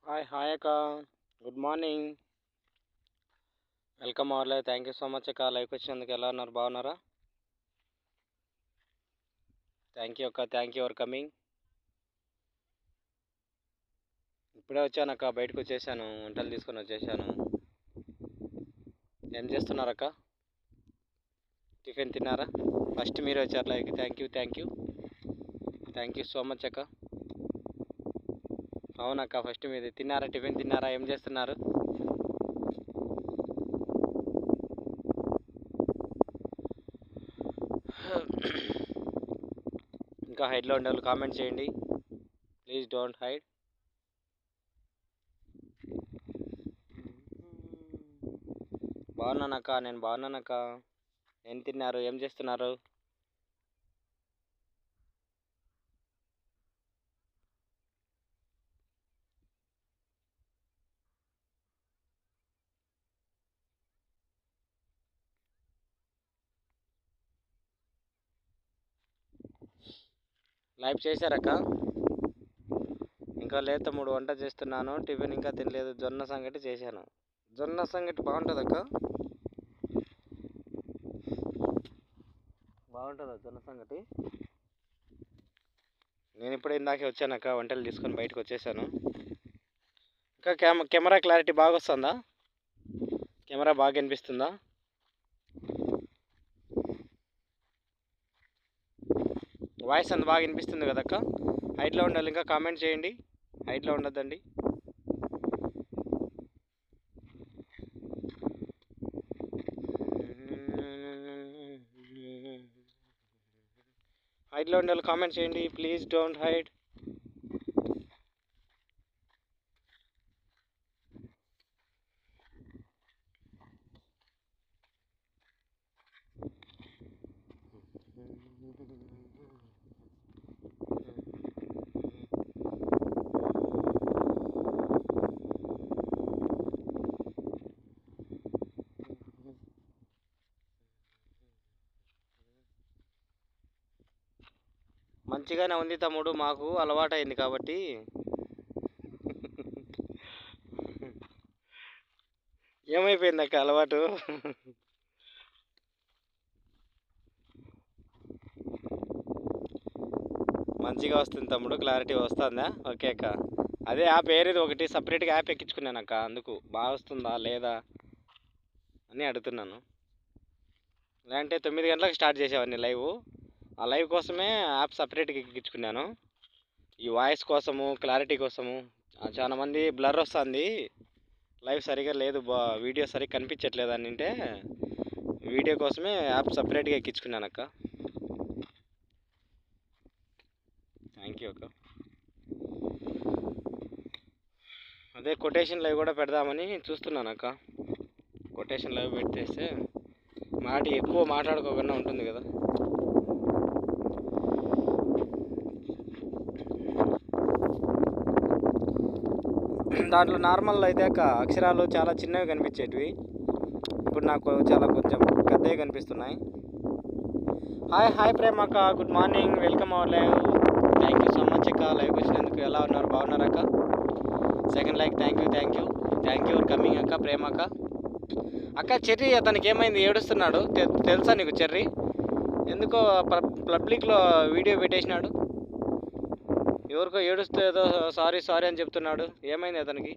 Hi అక్క. Good morning. Welcome అవర్లే. Thank you so much అక్క. లైవ్కి వచ్చినందుకు ఎలా ఉన్నారు? బాగున్నారా? థ్యాంక్ యూ అక్క. Thank you for coming. ఇప్పుడే వచ్చాను అక్క, బయటకు వచ్చేసాను, వంటలు తీసుకొని వచ్చేసాను. ఏం చేస్తున్నారు అక్క? టిఫిన్ తిన్నారా? ఫస్ట్ మీరు వచ్చారు లైవ్కి. థ్యాంక్ యూ సో మచ్ అక్క. అవునక్క, ఫస్ట్ మీది. తిన్నారా? టిఫిన్ తిన్నారా? ఏం చేస్తున్నారు? ఇంకా హైడ్లో ఉండే వాళ్ళు కామెంట్ చేయండి, ప్లీజ్ డోంట్ హైడ్. బాగున్నానక్క, నేను బాగున్నానక్క. ఏం తిన్నారు? ఏం చేస్తున్నారు? లైవ్ చేశారక్క? ఇంకా లేదు తమ్ముడు, వంట చేస్తున్నాను. టిఫిన్ ఇంకా తినలేదు. జొన్న సంగటి చేశాను. జొన్న సంగటి బాగుంటుందక్క? బాగుంటుందా జొన్న సంగటి? నేను ఇప్పుడే ఇందాకే వచ్చానక్క, వంటలు తీసుకొని బయటకు వచ్చేసాను. ఇంకా కెమెరా క్లారిటీ బాగా వస్తుందా? కెమెరా బాగా కనిపిస్తుందా? వాయిస్ అంత బాగా వినిపిస్తుంది కదక్క? హైట్లో ఉండాలి. ఇంకా కామెంట్ చేయండి, హైట్లో ఉండొద్దండి. హైట్లో ఉండాలి, కామెంట్ చేయండి, ప్లీజ్ డోంట్ హైడ్. మంచిగానే ఉంది తమ్ముడు, మాకు అలవాటైంది కాబట్టి. ఏమైపోయింది అక్క అలవాటు? మంచిగా వస్తుంది తమ్ముడు, క్లారిటీ వస్తుందా? ఓకే అక్క. అదే యాప్ ఏరేది ఒకటి సపరేట్గా యాప్ ఎక్కించుకున్నాను అక్క, అందుకు బాగా వస్తుందా లేదా అని అడుగుతున్నాను. లేదంటే 9 గంటలకు స్టార్ట్ చేసేవాడిని లైవ్. ఆ లైవ్ కోసమే యాప్ సపరేట్గా ఎక్కించుకున్నాను, ఈ వాయిస్ కోసము, క్లారిటీ కోసము. చాలా మంది బ్లర్ వస్తుంది, లైవ్ సరిగా లేదు, వీడియో సరిగ్గా కనిపించట్లేదు అని అంటే వీడియో కోసమే యాప్ సపరేట్గా ఎక్కించుకున్నాను అక్క. థ్యాంక్ యూ అక్క. అదే కొటేషన్ లైవ్ కూడా పెడదామని చూస్తున్నాను అక్క. కొటేషన్ లైవ్ పెట్టేస్తే ఎక్కువ మాట్లాడుకోకుండా ఉంటుంది కదా. దాంట్లో నార్మల్ అయితే అక్క అక్షరాలు చాలా చిన్నవి కనిపించేటివి, ఇప్పుడు నాకు చాలా కొంచెం పెద్దవి కనిపిస్తున్నాయి. హాయ్ ప్రేమ అక్క, good morning, welcome our live. Thank you so much అక్క, లైవ్కి వచ్చినందుకు. ఎలా ఉన్నారు? బాగున్నారు అక్క? Second like. Thank you for coming అక్క. ప్రేమ అక్క చెర్రీ అతనికి ఏమైంది? ఏడుస్తున్నాడు, తెలుసా నీకు? చెర్రీ ఎందుకో పబ్లిక్లో వీడియో పెట్టేసినాడు, ఎవరికో ఏడుస్తూ ఏదో సారీ అని చెప్తున్నాడు. ఏమైంది అతనికి?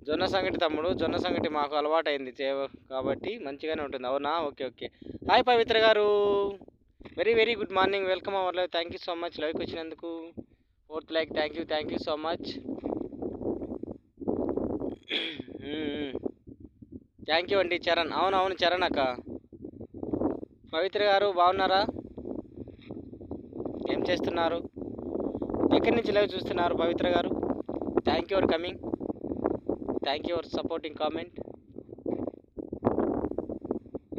జొన్న సంగటి తమ్ముడు, జొన్న సంగటి మాకు అలవాటైంది కాబట్టి మంచిగానే ఉంటుంది. అవునా? Okay. Hi Pavithra garu, very good morning, welcome our live. Thank you so much లైవ్కి వచ్చినందుకు. 4th like. Thank you so much. Thank you అండి. చరణ్, అవును చరణ్ అక్క. పవిత్ర గారు బాగున్నారా? ఏం చేస్తున్నారు? ఎక్కడి నుంచి లైవ్ చూస్తున్నారు పవిత్ర గారు? Thank you for coming, thank you for supporting comment.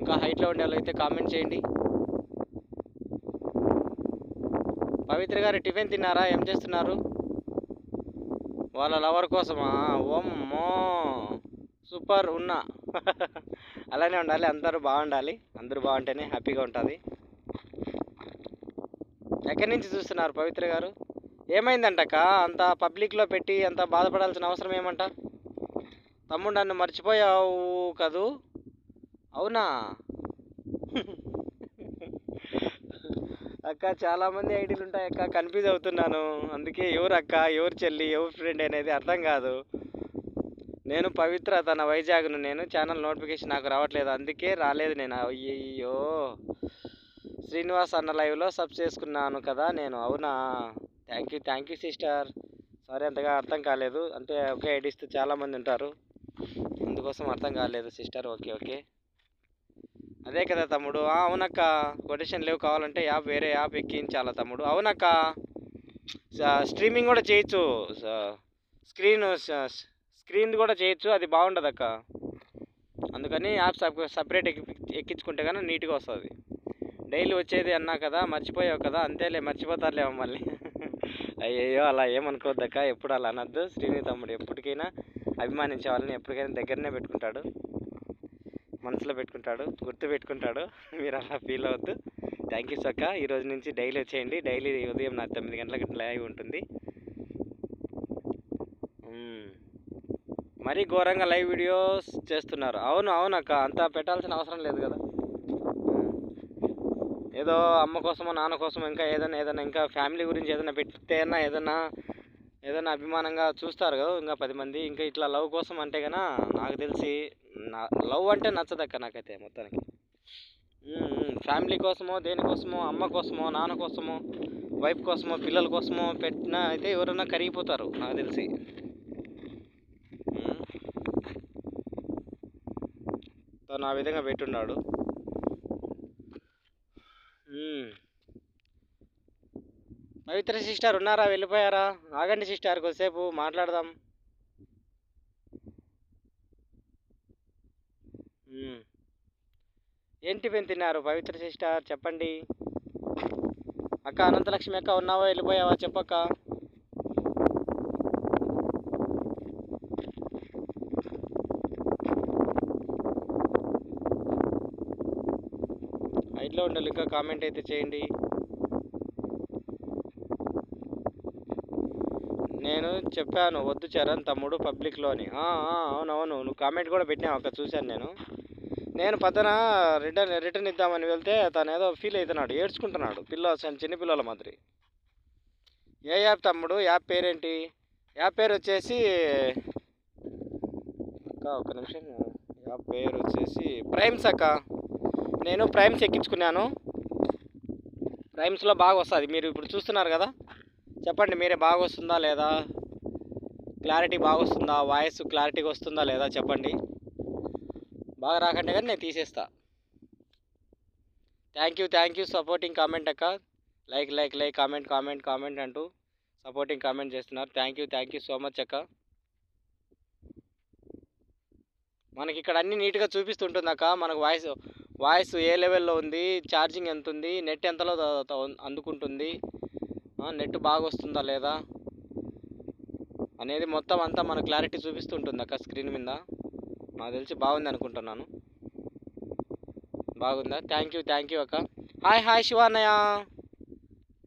ఇంకా హైట్లో ఉండే వాళ్ళైతే కామెంట్ చేయండి. పవిత్ర గారు టిఫిన్ తిన్నారా? ఏం చేస్తున్నారు? వాళ్ళ లవర్ కోసమా? ఓమ్మో సూపర్ ఉన్నా. అలానే ఉండాలి, అందరూ బాగుండాలి, అందరూ బాగుంటేనే హ్యాపీగా ఉంటుంది. ఎక్కడి నుంచి చూస్తున్నారు పవిత్ర గారు? ఏమైందంటక్క అంత పబ్లిక్లో పెట్టి అంత బాధపడాల్సిన అవసరం ఏమంట? తమ్ముడు నన్ను మర్చిపోయావు కదూ? అవునా అక్క చాలామంది ఐడీలు ఉంటాయి అక్క, కన్ఫ్యూజ్ అవుతున్నాను. అందుకే ఎవరు అక్క, ఎవరు చెల్లి, ఎవరు ఫ్రెండ్ అనేది అర్థం కాదు. నేను పవిత్ర, తన వైజాగ్ను. నేను ఛానల్ నోటిఫికేషన్ నాకు రావట్లేదు, అందుకే రాలేదు నేను. అయ్యయ్యో, శ్రీనివాస్ అన్న లైవ్లో సబ్ చేసుకున్నాను కదా నేను. అవునా, థ్యాంక్ యూ సిస్టర్. సారీ అంతగా అర్థం కాలేదు, అంటే ఒకే ఐడీస్ చాలామంది ఉంటారు, అందుకోసం అర్థం కాలేదు సిస్టర్. ఓకే అదే కదా తమ్ముడు. అవునక్క, కొటేషన్ లేవు, కావాలంటే వేరే యాప్ ఎక్కించాలా తమ్ముడు? అవునక్క, స్ట్రీమింగ్ కూడా చేయొచ్చు, స్క్రీన్ కూడా చేయొచ్చు, అది బాగుండదు అక్క. అందుకని యాప్ సపరేట్ ఎక్కించుకుంటే కానీ నీట్గా వస్తుంది. డైలీ వచ్చేది అన్నా కదా, మర్చిపోయావు కదా. అంతేలే, మర్చిపోతారులేమో మళ్ళీ. అయ్యయ్యో, అలా ఏమనుకోవద్దక్క, ఎప్పుడు అలా అనద్దు. శ్రీని తమ్ముడు ఎప్పటికైనా అభిమానించే వాళ్ళని ఎప్పటికైనా దగ్గరనే పెట్టుకుంటాడు, మనసులో పెట్టుకుంటాడు, గుర్తు పెట్టుకుంటాడు. మీరు అలా ఫీల్ అవ్వద్దు. థ్యాంక్ యూ అక్క. ఈరోజు నుంచి డైలీ వచ్చేయండి. డైలీ ఉదయం నాకు 9 గంటలకు లైవ్ ఉంటుంది. మరీ ఘోరంగా లైవ్ వీడియోస్ చేస్తున్నారు. అవునక్క, అంతా పెట్టాల్సిన అవసరం లేదు కదా. ఏదో అమ్మ కోసమో నాన్న కోసమో ఇంకా ఏదైనా ఇంకా ఫ్యామిలీ గురించి ఏదైనా పెట్టితేనా ఏదైనా అభిమానంగా చూస్తారు కదా ఇంకా 10 మంది. ఇంకా ఇట్లా లవ్ కోసం అంటే కన్నా నాకు తెలిసి లవ్ అంటే నచ్చదక్క నాకైతే మొత్తానికి. ఫ్యామిలీ కోసమో దేనికోసమో, అమ్మ కోసమో నాన్న కోసమో వైఫ్ కోసమో పిల్లల కోసమో పెట్టినా అయితే ఎవరైనా కరిగిపోతారు నాకు తెలిసి. తను ఆ విధంగా పెట్టున్నాడు. పవిత్ర సిస్టర్ ఉన్నారా, వెళ్ళిపోయారా? ఆగండి సిస్టర్, కొద్దిసేపు మాట్లాడదాం. ఏం టిఫిన్ తిన్నారు పవిత్ర సిస్టర్, చెప్పండి. అక్క అనంతలక్ష్మి అక్క, ఉన్నావా, వెళ్ళిపోయావా, చెప్పక్క. హైట్లో ఉండాలి, ఇంకా కామెంట్ అయితే చేయండి. నేను చెప్పాను వద్దు చరణ్ తమ్ముడు పబ్లిక్లోని. అవునవును, నువ్వు కామెంట్ కూడా పెట్టినావు అక్క, చూశాను నేను పక్కన రిటర్న్ ఇద్దామని వెళ్తే తను ఏదో ఫీల్ అవుతున్నాడు, ఏడ్చుకుంటున్నాడు, చిన్న పిల్లల మాదిరి. ఏ యాప్ తమ్ముడు, యాప్ పేరేంటి? యాప్ పేరు వచ్చేసి అక్క, ఒక నిమిషం, యాప్ పేరు వచ్చేసి ప్రైమ్స్ అక్క. నేను ప్రైమ్స్ ఎక్కించుకున్నాను. ప్రైమ్స్లో బాగా వస్తుంది, మీరు ఇప్పుడు చూస్తున్నారు కదా. చెప్పండి మీరే, బాగా వస్తుందా లేదా, క్లారిటీ బాగా వస్తుందా, వాయిస్ క్లారిటీగా వస్తుందా లేదా చెప్పండి. బాగా రాకంటే కానీ నేను తీసేస్తా. థ్యాంక్ యూ సపోర్టింగ్ కామెంట్ అక్క. లైక్ కామెంట్ అంటూ సపోర్టింగ్ కామెంట్ చేస్తున్నారు. థ్యాంక్ యూ సో మచ్ అక్క. మనకి ఇక్కడ అన్నీ నీట్గా చూపిస్తుంటుంది అక్క. మనకు వాయిస్ ఏ లెవెల్లో ఉంది, ఛార్జింగ్ ఎంత ఉంది, నెట్ ఎంతలో అందుకుంటుంది, నెట్ బాగా వస్తుందా లేదా అనేది మొత్తం అంతా మన క్లారిటీ చూపిస్తుంటుంది అక్క స్క్రీన్ మీద. నాకు తెలిసి బాగుంది అనుకుంటున్నాను. బాగుందా? థ్యాంక్ యూ అక్క. హాయ్ శివాన్నయ్య,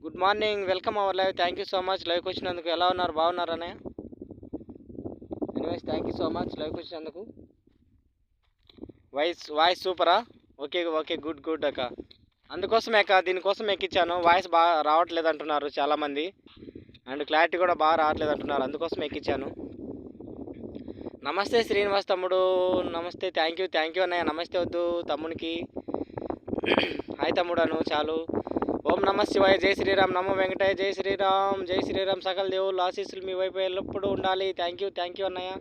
good morning, welcome our live. Thank you so much లైవ్కి వచ్చినందుకు. ఎలా ఉన్నారు, బాగున్నారు అన్నయ్య? Anyways thank you so much లైవ్కి వచ్చినందుకు. వాయిస్ సూపరా? ఓకే గుడ్ అక్క. అందుకోసమే అక్క, దీనికోసం ఎక్కించాను. వాయిస్ బాగా రావట్లేదు అంటున్నారు చాలామంది, అండ్ క్లారిటీ కూడా బాగా రావట్లేదు అంటున్నారు, అందుకోసం ఎక్కించాను. నమస్తే శ్రీనివాస్ తమ్ముడు, నమస్తే. థ్యాంక్ యూ అన్నయ్య. నమస్తే వద్దు తమ్మునికి, హాయ్ తమ్ముడు అను చాలు. ఓం నమ శివాయ, జై శ్రీరామ్, నమో వెంకటయ్య, జై శ్రీరామ్, సకల దేవుళ్ళు ఆశీస్సులు మీ వైపు ఎల్లప్పుడూ ఉండాలి. థ్యాంక్ యూ అన్నయ్య,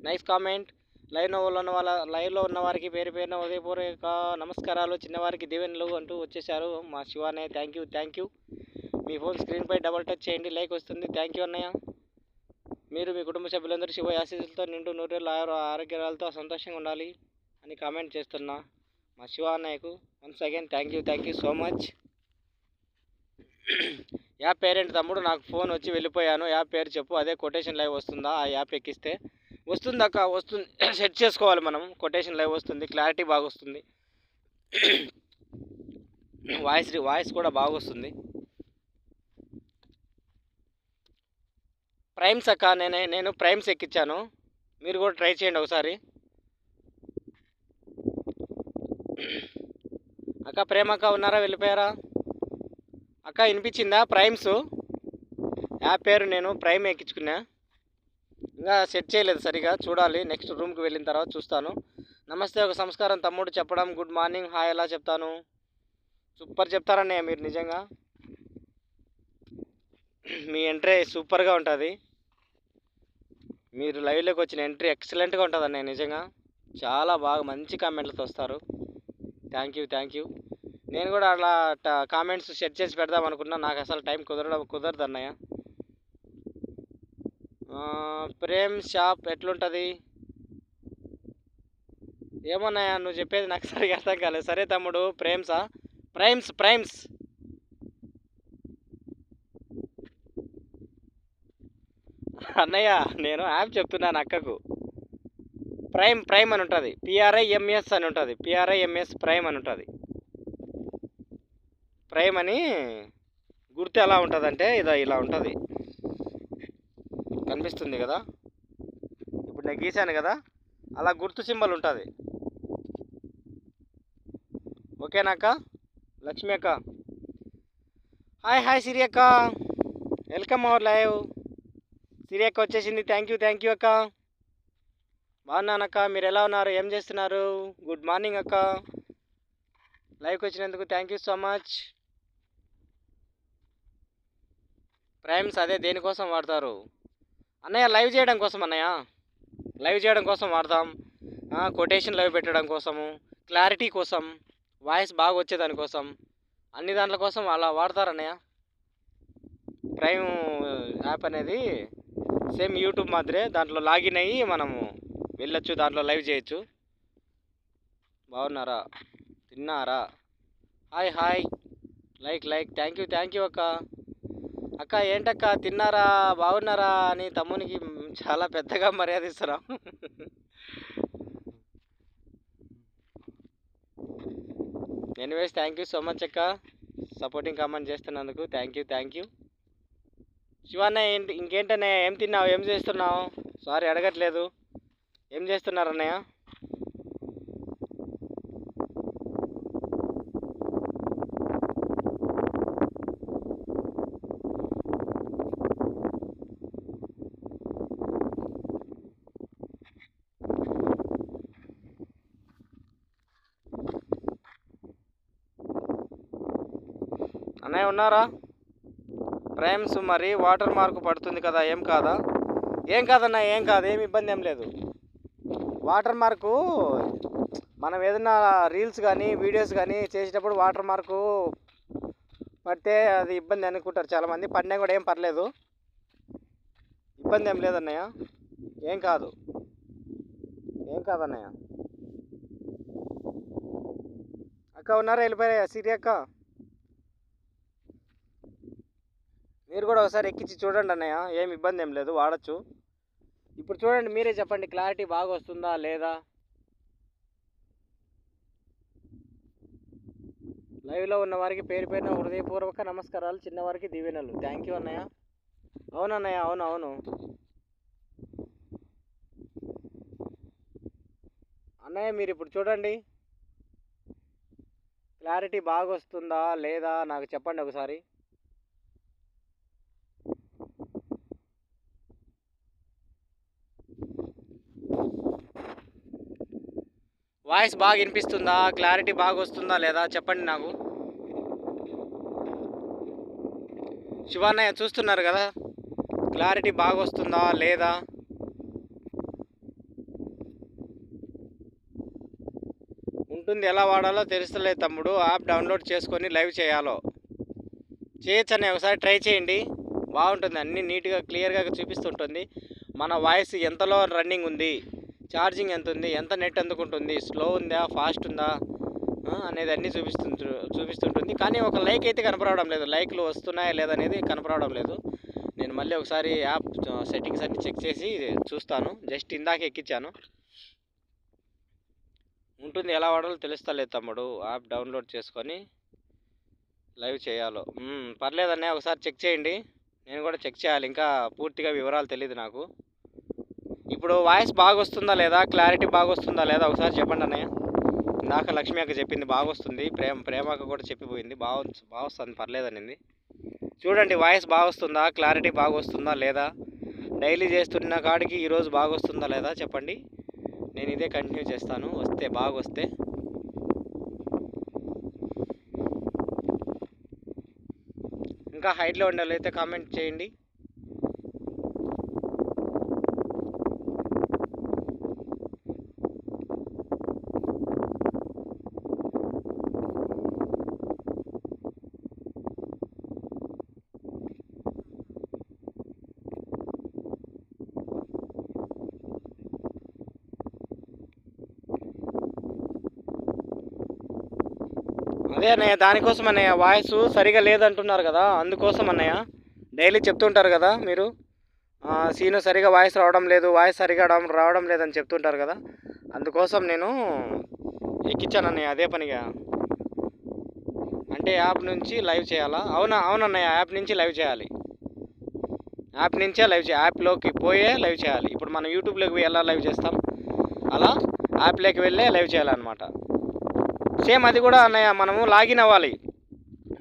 నైస్ కామెంట్. లైవ్లో ఉన్న వారికి పేరున ఉదయపూర్వక నమస్కారాలు, చిన్నవారికి దీవెనలు అంటూ వచ్చేసారు మా శివానయ్య. Thank you. మీ ఫోన్ స్క్రీన్పై డబల్ టచ్ చేయండి, లైక్ వస్తుంది. థ్యాంక్ యూ అన్నయ్య. మీరు మీ కుటుంబ సభ్యులందరూ శివ ఆశీస్సులతో నిండు నూరేళ్ళు ఆరోగ్యాలతో సంతోషంగా ఉండాలి అని కామెంట్ చేస్తున్నా మా శివ అన్నయ్యకు. Once again thank you so much. App పేరేంటి తమ్ముడు? నాకు ఫోన్ వచ్చి వెళ్ళిపోయాను. యాప్ పేరు చెప్పు. అదే కొటేషన్ లైవ్ వస్తుందా? ఆ యాప్ ఎక్కిస్తే వస్తుంది అక్క, వస్తుంది. సెట్ చేసుకోవాలి మనం, కొటేషన్ లైవ్ వస్తుంది, క్లారిటీ బాగా వస్తుంది, వాయిస్ కూడా బాగా వస్తుంది. ప్రైమ్స్ అక్క, నేను ప్రైమ్స్ ఎక్కించాను. మీరు కూడా ట్రై చేయండి ఒకసారి. అక్క ప్రేమక్క ఉన్నారా, వెళ్ళిపోయారా? అక్క వినిపించిందా? ప్రైమ్స్ యాప్ పేరు నేను ప్రైమ్ ఎక్కించుకున్నా. ఇంకా సెట్ చేయలేదు సరిగా, చూడాలి. నెక్స్ట్ రూమ్కి వెళ్ళిన తర్వాత చూస్తాను. నమస్తే, ఒక సంస్కారం తమ్ముడు చెప్పడం. గుడ్ మార్నింగ్, హాయ్ ఎలా చెప్తాను? సూపర్ చెప్తారన్నయ్య మీరు, నిజంగా మీ ఎంట్రీ సూపర్గా ఉంటుంది. మీరు లైవ్లోకి వచ్చిన ఎంట్రీ ఎక్సలెంట్గా ఉంటుంది అన్నయ్య, నిజంగా చాలా బాగా మంచి కామెంట్లతో వస్తారు. Thank you. నేను కూడా అలా కామెంట్స్ సెట్ చేసి పెడదాం అనుకున్నా, నాకు అసలు టైం కుదరదు అన్నయ్య. ప్రేమ్ షాప్ ఎట్లుంటుంది ఏమన్నాయా నువ్వు చెప్పేది నాకు సరిగా అర్థం కాలేదు. సరే తమ్ముడు, ప్రైమ్స్ అన్నయ్య, నేను యాప్ చెప్తున్నాను అక్కకు. ప్రైమ్ అని ఉంటుంది, PRIMS అని ఉంటుంది, PRIMS ప్రైమ్ అని ఉంటుంది. ప్రైమ్ అని గుర్తు ఎలా ఉంటుందంటే ఇలా ఉంటుంది, కనిపిస్తుంది కదా, ఇప్పుడు నేను గీసాను కదా, అలా గుర్తు సింబల్ ఉంటుంది. ఓకేనాక్క? లక్ష్మి అక్క హాయ్ సిరి అక్క, వెల్కమ్ అవర్ లైవ్. సిరి అక్క వచ్చేసింది. థ్యాంక్ యూ అక్క. బాగున్నానక్క, మీరు ఎలా ఉన్నారు, ఏం చేస్తున్నారు? గుడ్ మార్నింగ్ అక్క, లైవ్కి వచ్చినందుకు thank you so much. Primes అదే దేనికోసం వాడతారు అన్నయ్య? లైవ్ చేయడం కోసం అన్నయ్య, లైవ్ చేయడం కోసం వాడతాం. కొటేషన్ లైవ్ పెట్టడం కోసము, క్లారిటీ కోసం, వాయిస్ బాగా వచ్చేదానికోసం, అన్ని దాంట్ల కోసం అలా వాడతారు అన్నయ్య. ప్రైమ్ యాప్ అనేది సేమ్ యూట్యూబ్ మాదిరే, దాంట్లో లాగిన్ అయ్యి మనము వెళ్ళొచ్చు, దాంట్లో లైవ్ చేయొచ్చు. బాగున్నారా, తిన్నారా? హాయ్ లైక్ థ్యాంక్ యూ అక్క ఏంటక్క, తిన్నారా, బాగున్నారా అని తమ్మునికి చాలా పెద్దగా మర్యాద ఇస్తున్నాం. Anyways thank you so much అక్క, సపోర్టింగ్ కామెంట్ చేస్తున్నందుకు థ్యాంక్ యూ. శివన్నయ్య ఇంకేంటన్నయ్య, ఏం తిన్నావు, ఏం చేస్తున్నావు? సారీ అడగట్లేదు, ఏం చేస్తున్నారు అన్నయ్య? అన్నయ్య ఉన్నారా? ప్రైమ్స్ మరి వాటర్ మార్క్ పడుతుంది కదా, ఏం కాదన్నా, ఏం కాదు, ఏమి ఇబ్బంది ఏం లేదు. వాటర్ మార్కు మనం ఏదైనా రీల్స్ కానీ వీడియోస్ కానీ చేసేటప్పుడు వాటర్ మార్కు పడితే అది ఇబ్బంది అనుకుంటారు చాలామంది. పడినా కూడా ఏం పర్లేదు, ఇబ్బంది ఏం లేదన్నయ్య, ఏం కాదన్నయ్య. అక్క ఉన్నారా, వెళ్ళిపోయా సిరి అక్క? మీరు కూడా ఒకసారి ఎక్కించి చూడండి అన్నయ్య, ఏం ఇబ్బంది ఏం లేదు, వాడచ్చు. ఇప్పుడు చూడండి, మీరే చెప్పండి, క్లారిటీ బాగా వస్తుందా లేదా? లైవ్లో ఉన్న వారికి పేరున హృదయపూర్వక నమస్కారాలు, చిన్నవారికి దీవెనలు. థ్యాంక్ యూ అన్నయ్య. అవునన్నయ్య, అవును అన్నయ్య, మీరు ఇప్పుడు చూడండి, క్లారిటీ బాగా వస్తుందా లేదా నాకు చెప్పండి ఒకసారి. వాయిస్ బాగా వినిపిస్తుందా, క్లారిటీ బాగా వస్తుందా లేదా చెప్పండి నాకు. శివాన్నయ్య చూస్తున్నారు కదా, క్లారిటీ బాగా వస్తుందా లేదా? ఉంటుంది, ఎలా వాడాలో తెలుస్తలేదు తమ్ముడు. యాప్ డౌన్లోడ్ చేసుకొని లైవ్ చేయొచ్చని ఒకసారి ట్రై చేయండి, బాగుంటుంది. అన్నీ నీట్గా క్లియర్గా చూపిస్తుంటుంది. మన వాయిస్ ఎంతలో రన్నింగ్ ఉంది, ఛార్జింగ్ ఎంత ఉంది, ఎంత నెట్ అందుకుంటుంది, స్లో ఉందా ఫాస్ట్ ఉందా అనేది అన్నీ చూపిస్తుంటుంది. కానీ ఒక లైక్ అయితే కనపడడం లేదు, లైక్లు వస్తున్నాయా లేదనేది కనపడడం లేదు. నేను మళ్ళీ ఒకసారి యాప్ సెట్టింగ్స్ అన్నీ చెక్ చేసి చూస్తాను. జస్ట్ ఇందాక ఎక్కించాను, ఉంటుంది, ఎలా వాడాలో తెలుస్తలేదు తమ్ముడు. యాప్ డౌన్లోడ్ చేసుకొని లైవ్ చేయాలో పర్లేదన్నయ్య, ఒకసారి చెక్ చేయండి. నేను కూడా చెక్ చేయాలి, ఇంకా పూర్తిగా వివరాలు తెలియదు నాకు. ఇప్పుడు వాయిస్ బాగా వస్తుందా లేదా, క్లారిటీ బాగా వస్తుందా లేదా ఒకసారి చెప్పండి అన్నయ్య. ఇందాక లక్ష్మి అక్క చెప్పింది బాగా వస్తుంది, ప్రేమక్క కూడా చెప్పిపోయింది బాగా వస్తుంది, పర్లేదనింది. చూడండి వాయిస్ బాగా వస్తుందా, క్లారిటీ బాగా వస్తుందా లేదా, డైలీ చేస్తున్న కాడికి ఈరోజు బాగా వస్తుందా లేదా చెప్పండి. నేను ఇదే కంటిన్యూ చేస్తాను, వస్తే బాగా వస్తే. ఇంకా హైట్లో ఉండాలి అయితే కామెంట్ చేయండి. అదే అన్నయ్య, దానికోసం అన్నయ్య వాయిస్ సరిగా లేదంటున్నారు కదా, అందుకోసం అన్నయ్య డైలీ చెప్తుంటారు కదా మీరు, సీను సరిగా వాయిస్ రావడం లేదు, వాయిస్ సరిగా రావడం లేదని చెప్తుంటారు కదా, అందుకోసం నేను ఎక్కించాను అన్నయ్య అదే పనిగా. అంటే యాప్ నుంచి లైవ్ చేయాలా? అవునన్నయ్య, యాప్ నుంచి లైవ్ చేయాలి, యాప్ నుంచే యాప్లోకి పోయే లైవ్ చేయాలి. ఇప్పుడు మనం యూట్యూబ్లోకి పోయి ఎలా లైవ్ చేస్తాం అలా యాప్లోకి వెళ్ళే లైవ్ చేయాలన్నమాట. సేమ్ అది కూడా అన్నయ్య మనము లాగిన్ అవ్వాలి,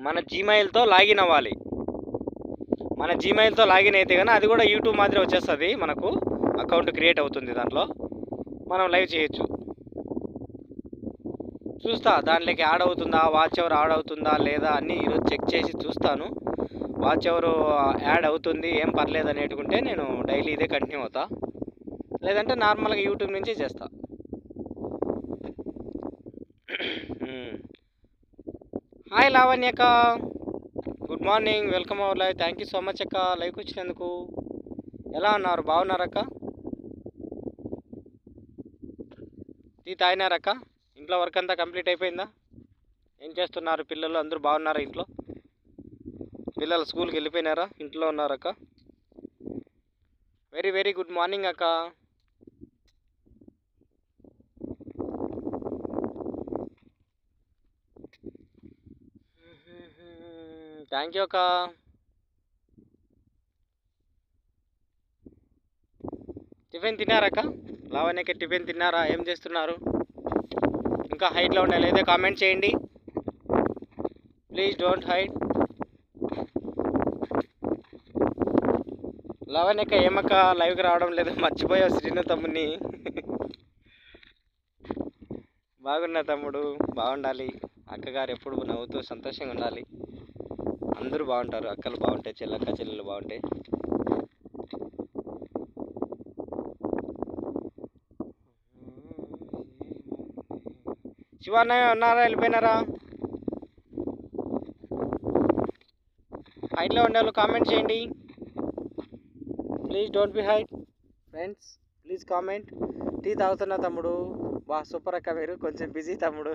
మన జీమెయిల్తో లాగిన్ అవ్వాలి. మన జీమెయిల్తో లాగిన్ అయితే కానీ అది కూడా యూట్యూబ్ మాదిరి వచ్చేస్తుంది, మనకు అకౌంట్ క్రియేట్ అవుతుంది, దాంట్లో మనం లైవ్ చేయొచ్చు. చూస్తా దాంట్లోకి యాడ్ అవుతుందా, వాచ్ అవర్ యాడ్ అవుతుందా లేదా అన్నీ ఈరోజు చెక్ చేసి చూస్తాను. వాచ్ అవర్ యాడ్ అవుతుంది, ఏం పర్లేదు అనేటుకుంటే నేను డైలీ ఇదే కంటిన్యూ అవుతా, లేదంటే నార్మల్గా యూట్యూబ్ నుంచే చేస్తా. హాయ్ లావణ్యక్క, good morning, welcome our live. Thank you so much అక్క లైవ్కి వచ్చినందుకు. ఎలా ఉన్నారు, బాగున్నారక్క? టీ తాగినారక్క? ఇంట్లో వర్క్ అంతా కంప్లీట్ అయిపోయిందా? ఏం చేస్తున్నారు పిల్లలు, అందరూ బాగున్నారా ఇంట్లో? పిల్లలు స్కూల్కి వెళ్ళిపోయినారా, ఇంట్లో ఉన్నారక్క? వెరీ వెరీ గుడ్ మార్నింగ్ అక్క. థ్యాంక్ యూ అక్క. టిఫిన్ తిన్నారక్క? లావణ్యకి టిఫిన్ తిన్నారా? ఏం చేస్తున్నారు? ఇంకా హైట్లో ఉండాలి అయితే కామెంట్ చేయండి, ప్లీజ్ డోంట్ హైడ్. లావణ్యక్క ఏమక్క లైవ్కి రావడం లేదు, మర్చిపోయావు శ్రీను తమ్ముడిని. బాగున్నా తమ్ముడు, బాగుండాలి. అక్కగారు ఎప్పుడు నవ్వుతూ సంతోషంగా ఉండాలి. అందరూ బాగుంటారు, అక్కలు బాగుంటాయి, చెల్లెళ్ళు బాగుంటాయి. శివాన్నయ్య ఉన్నారా, వెళ్ళిపోయినారా? హైట్లో ఉండాలి కామెంట్ చేయండి, please don't be hide friends, please comment. Tea తాగుతున్నా తమ్ముడు, బా సూపర్ అక్క, మీరు కొంచెం బిజీ తమ్ముడు.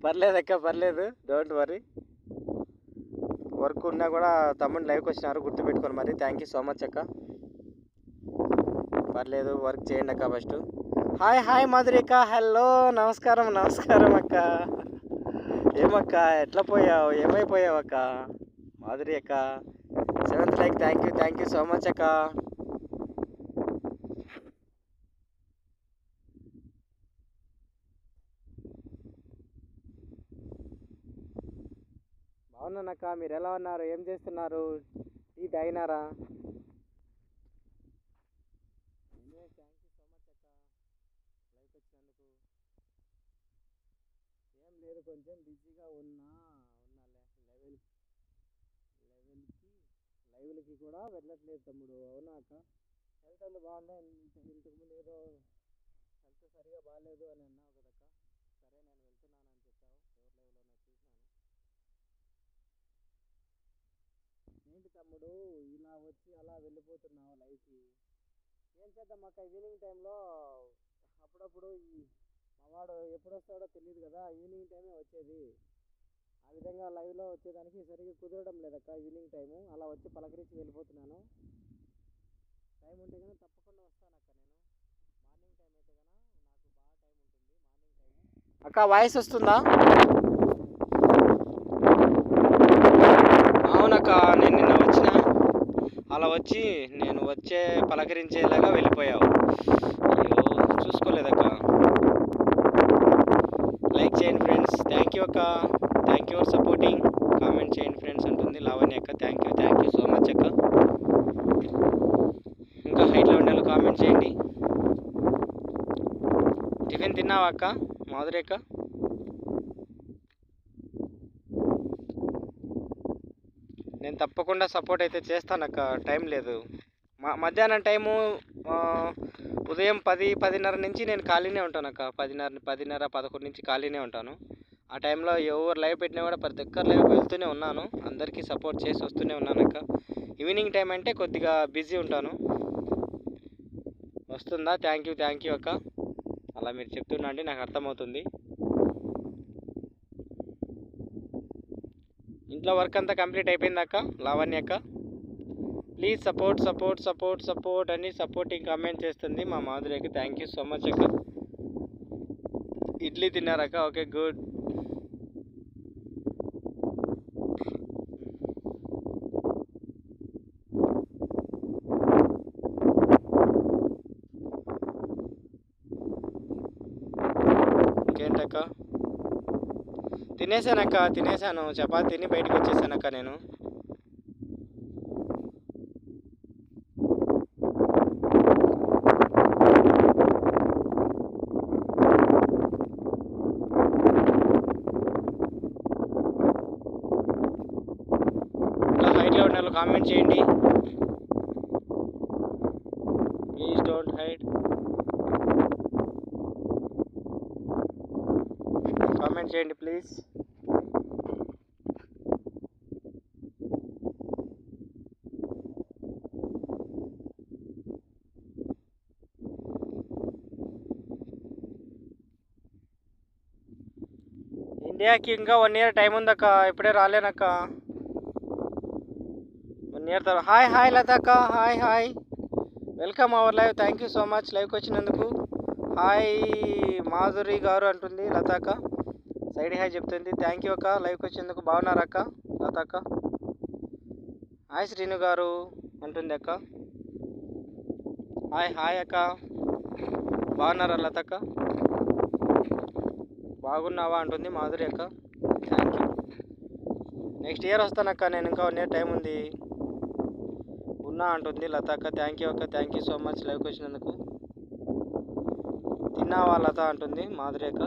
పర్లేదు అక్క, పర్లేదు, డోంట్ వరీ. వర్క్ ఉన్నా కూడా తమ్ముడు లైవ్కి వచ్చినారు, గుర్తుపెట్టుకోండి మరి. థ్యాంక్ యూ సో మచ్ అక్క. పర్లేదు, వర్క్ చేయండి అక్క ఫస్ట్. హాయ్ హాయ్ మాధురిక, హలో, నమస్కారం అక్క. ఏమక్క ఎట్లా పోయావు, ఏమైపోయావు అక్క? మాధురి అక్క 7th like, thank you so much అక్క. బాగున్నానక్క, మీరు ఎలా ఉన్నారు, ఏం చేస్తున్నారు, టీ తాగినారా? థ్యాంక్ యూ సో మచ్ అక్క లైక్ వచ్చినందుకు. ఏం లేదు, కొంచెం బిజీగా ఉన్నాలే, లైవ్లకి కూడా వెళ్ళట్లేదు తమ్ముడు. అవునా అక్క? హెల్త్ అంతా బాగుందా? ఇంతకుముందు ఏదో హెల్త్ సరిగా బాగాలేదు అని అన్నావు కదక్క. సరే నేను వెళ్తున్నానని చెప్పావు, ఎవరి లైవ్లోనే చూసినాను. ఏంటి తమ్ముడు ఇలా వచ్చి అలా వెళ్ళిపోతున్నావు లైవ్కి? ఏం చేద్దాం అక్క, ఈవినింగ్ టైంలో అప్పుడప్పుడు మావాడు ఎప్పుడు వస్తాడో తెలియదు కదా, ఈవినింగ్ టైమే వచ్చేది. ఆ విధంగా లైవ్లో వచ్చేదానికి సరిగ్గా కుదరడం లేదక్క ఈవినింగ్ టైము. అలా వచ్చి పలకరించి వెళ్ళిపోతున్నాను. టైం ఉంటే కానీ తప్పకుండా వస్తానక్క నేను. మార్నింగ్ టైం అయితే కనుక నాకు బాగా టైం ఉంటుంది, మార్నింగ్ టైము. అక్క వాయిస్ వస్తుందా? అవునక్క, నేను నిన్న వచ్చిన అలా వచ్చి నేను వచ్చే పలకరించేలాగా వెళ్ళిపోయావు. అయ్యో చూసుకోలేదక్క. లైక్ చేయండి ఫ్రెండ్స్. థ్యాంక్ యూ అక్క, thank you for supporting. Comment చేయండి ఫ్రెండ్స్ అంటుంది లావణ్య అక్క. థ్యాంక్ యూ సో మచ్ అక్క. ఇంకా హైట్లో ఉండే కామెంట్ చేయండి. టిఫిన్ తిన్నావా అక్క మాధురి అక్క? నేను తప్పకుండా సపోర్ట్ అయితే చేస్తానక్క, టైం లేదు. మధ్యాహ్నం టైము ఉదయం 10-10:30 నుంచి నేను ఖాళీనే ఉంటాను అక్క. 10:30 నుంచి ఖాళీనే ఉంటాను. ఆ టైంలో ఎవరు లైవ్ పెట్టినా కూడా ప్రతి ఒక్కరు లైవ్ వెళ్తూనే ఉన్నాను, అందరికీ సపోర్ట్ చేసి వస్తూనే ఉన్నాను అక్క. ఈవినింగ్ టైం అంటే కొద్దిగా బిజీ ఉంటాను. వస్తుందా? థ్యాంక్ యూ అక్క. అలా మీరు చెప్తున్నా అండి, నాకు అర్థమవుతుంది. ఇంట్లో వర్క్ అంతా కంప్లీట్ అయిపోయింది అక్క లావణ్య అక్క? ప్లీజ్ సపోర్ట్ అని సపోర్టింగ్ కామెంట్ చేస్తుంది మా మాధురికి. థ్యాంక్ యూ సో మచ్ అక్క. ఇడ్లీ తిన్నారక్క? Okay good. ఇంకేంటక్క? తినేసాను. చపాతీ తిని బయటకు వచ్చేసానక్క నేను. హైట్లో ఉన్న వాళ్ళు కామెంట్ చేయండి. Please don't hide. కామెంట్ చేయండి ప్లీజ్. ఇండియాకి ఇంకా 1 ఇయర్ టైం ఉందక్క, ఇప్పుడే రాలేనక్క. 1 ఇయర్ తర్వాత. హాయ్ లతక్క. Hi welcome our live. Thank you so much లైవ్కి వచ్చినందుకు. హాయ్ మాధురి గారు అంటుంది లతక్క. సైడ్ హాయ్ చెప్తుంది. థ్యాంక్ యూ అక్క లైవ్కి వచ్చినందుకు. బాగున్నారక్క లతక్క? హాయ్ శ్రీను గారు అంటుంది అక్క. హాయ్ అక్క. బాగున్నారా లతక్క? బాగున్నావా అంటుంది మాధురి అక్క. Thank you. నెక్స్ట్ ఇయర్ వస్తానక్క నేను, ఇంకా 1 ఇయర్ టైం ఉంది. ఉన్నా అంటుంది లత అక్క. థ్యాంక్ యూ అక్క, థ్యాంక్ యూ సో మచ్ లైవ్కి వచ్చినందుకు. తిన్నావా లత అంటుంది మాధురి అక్క.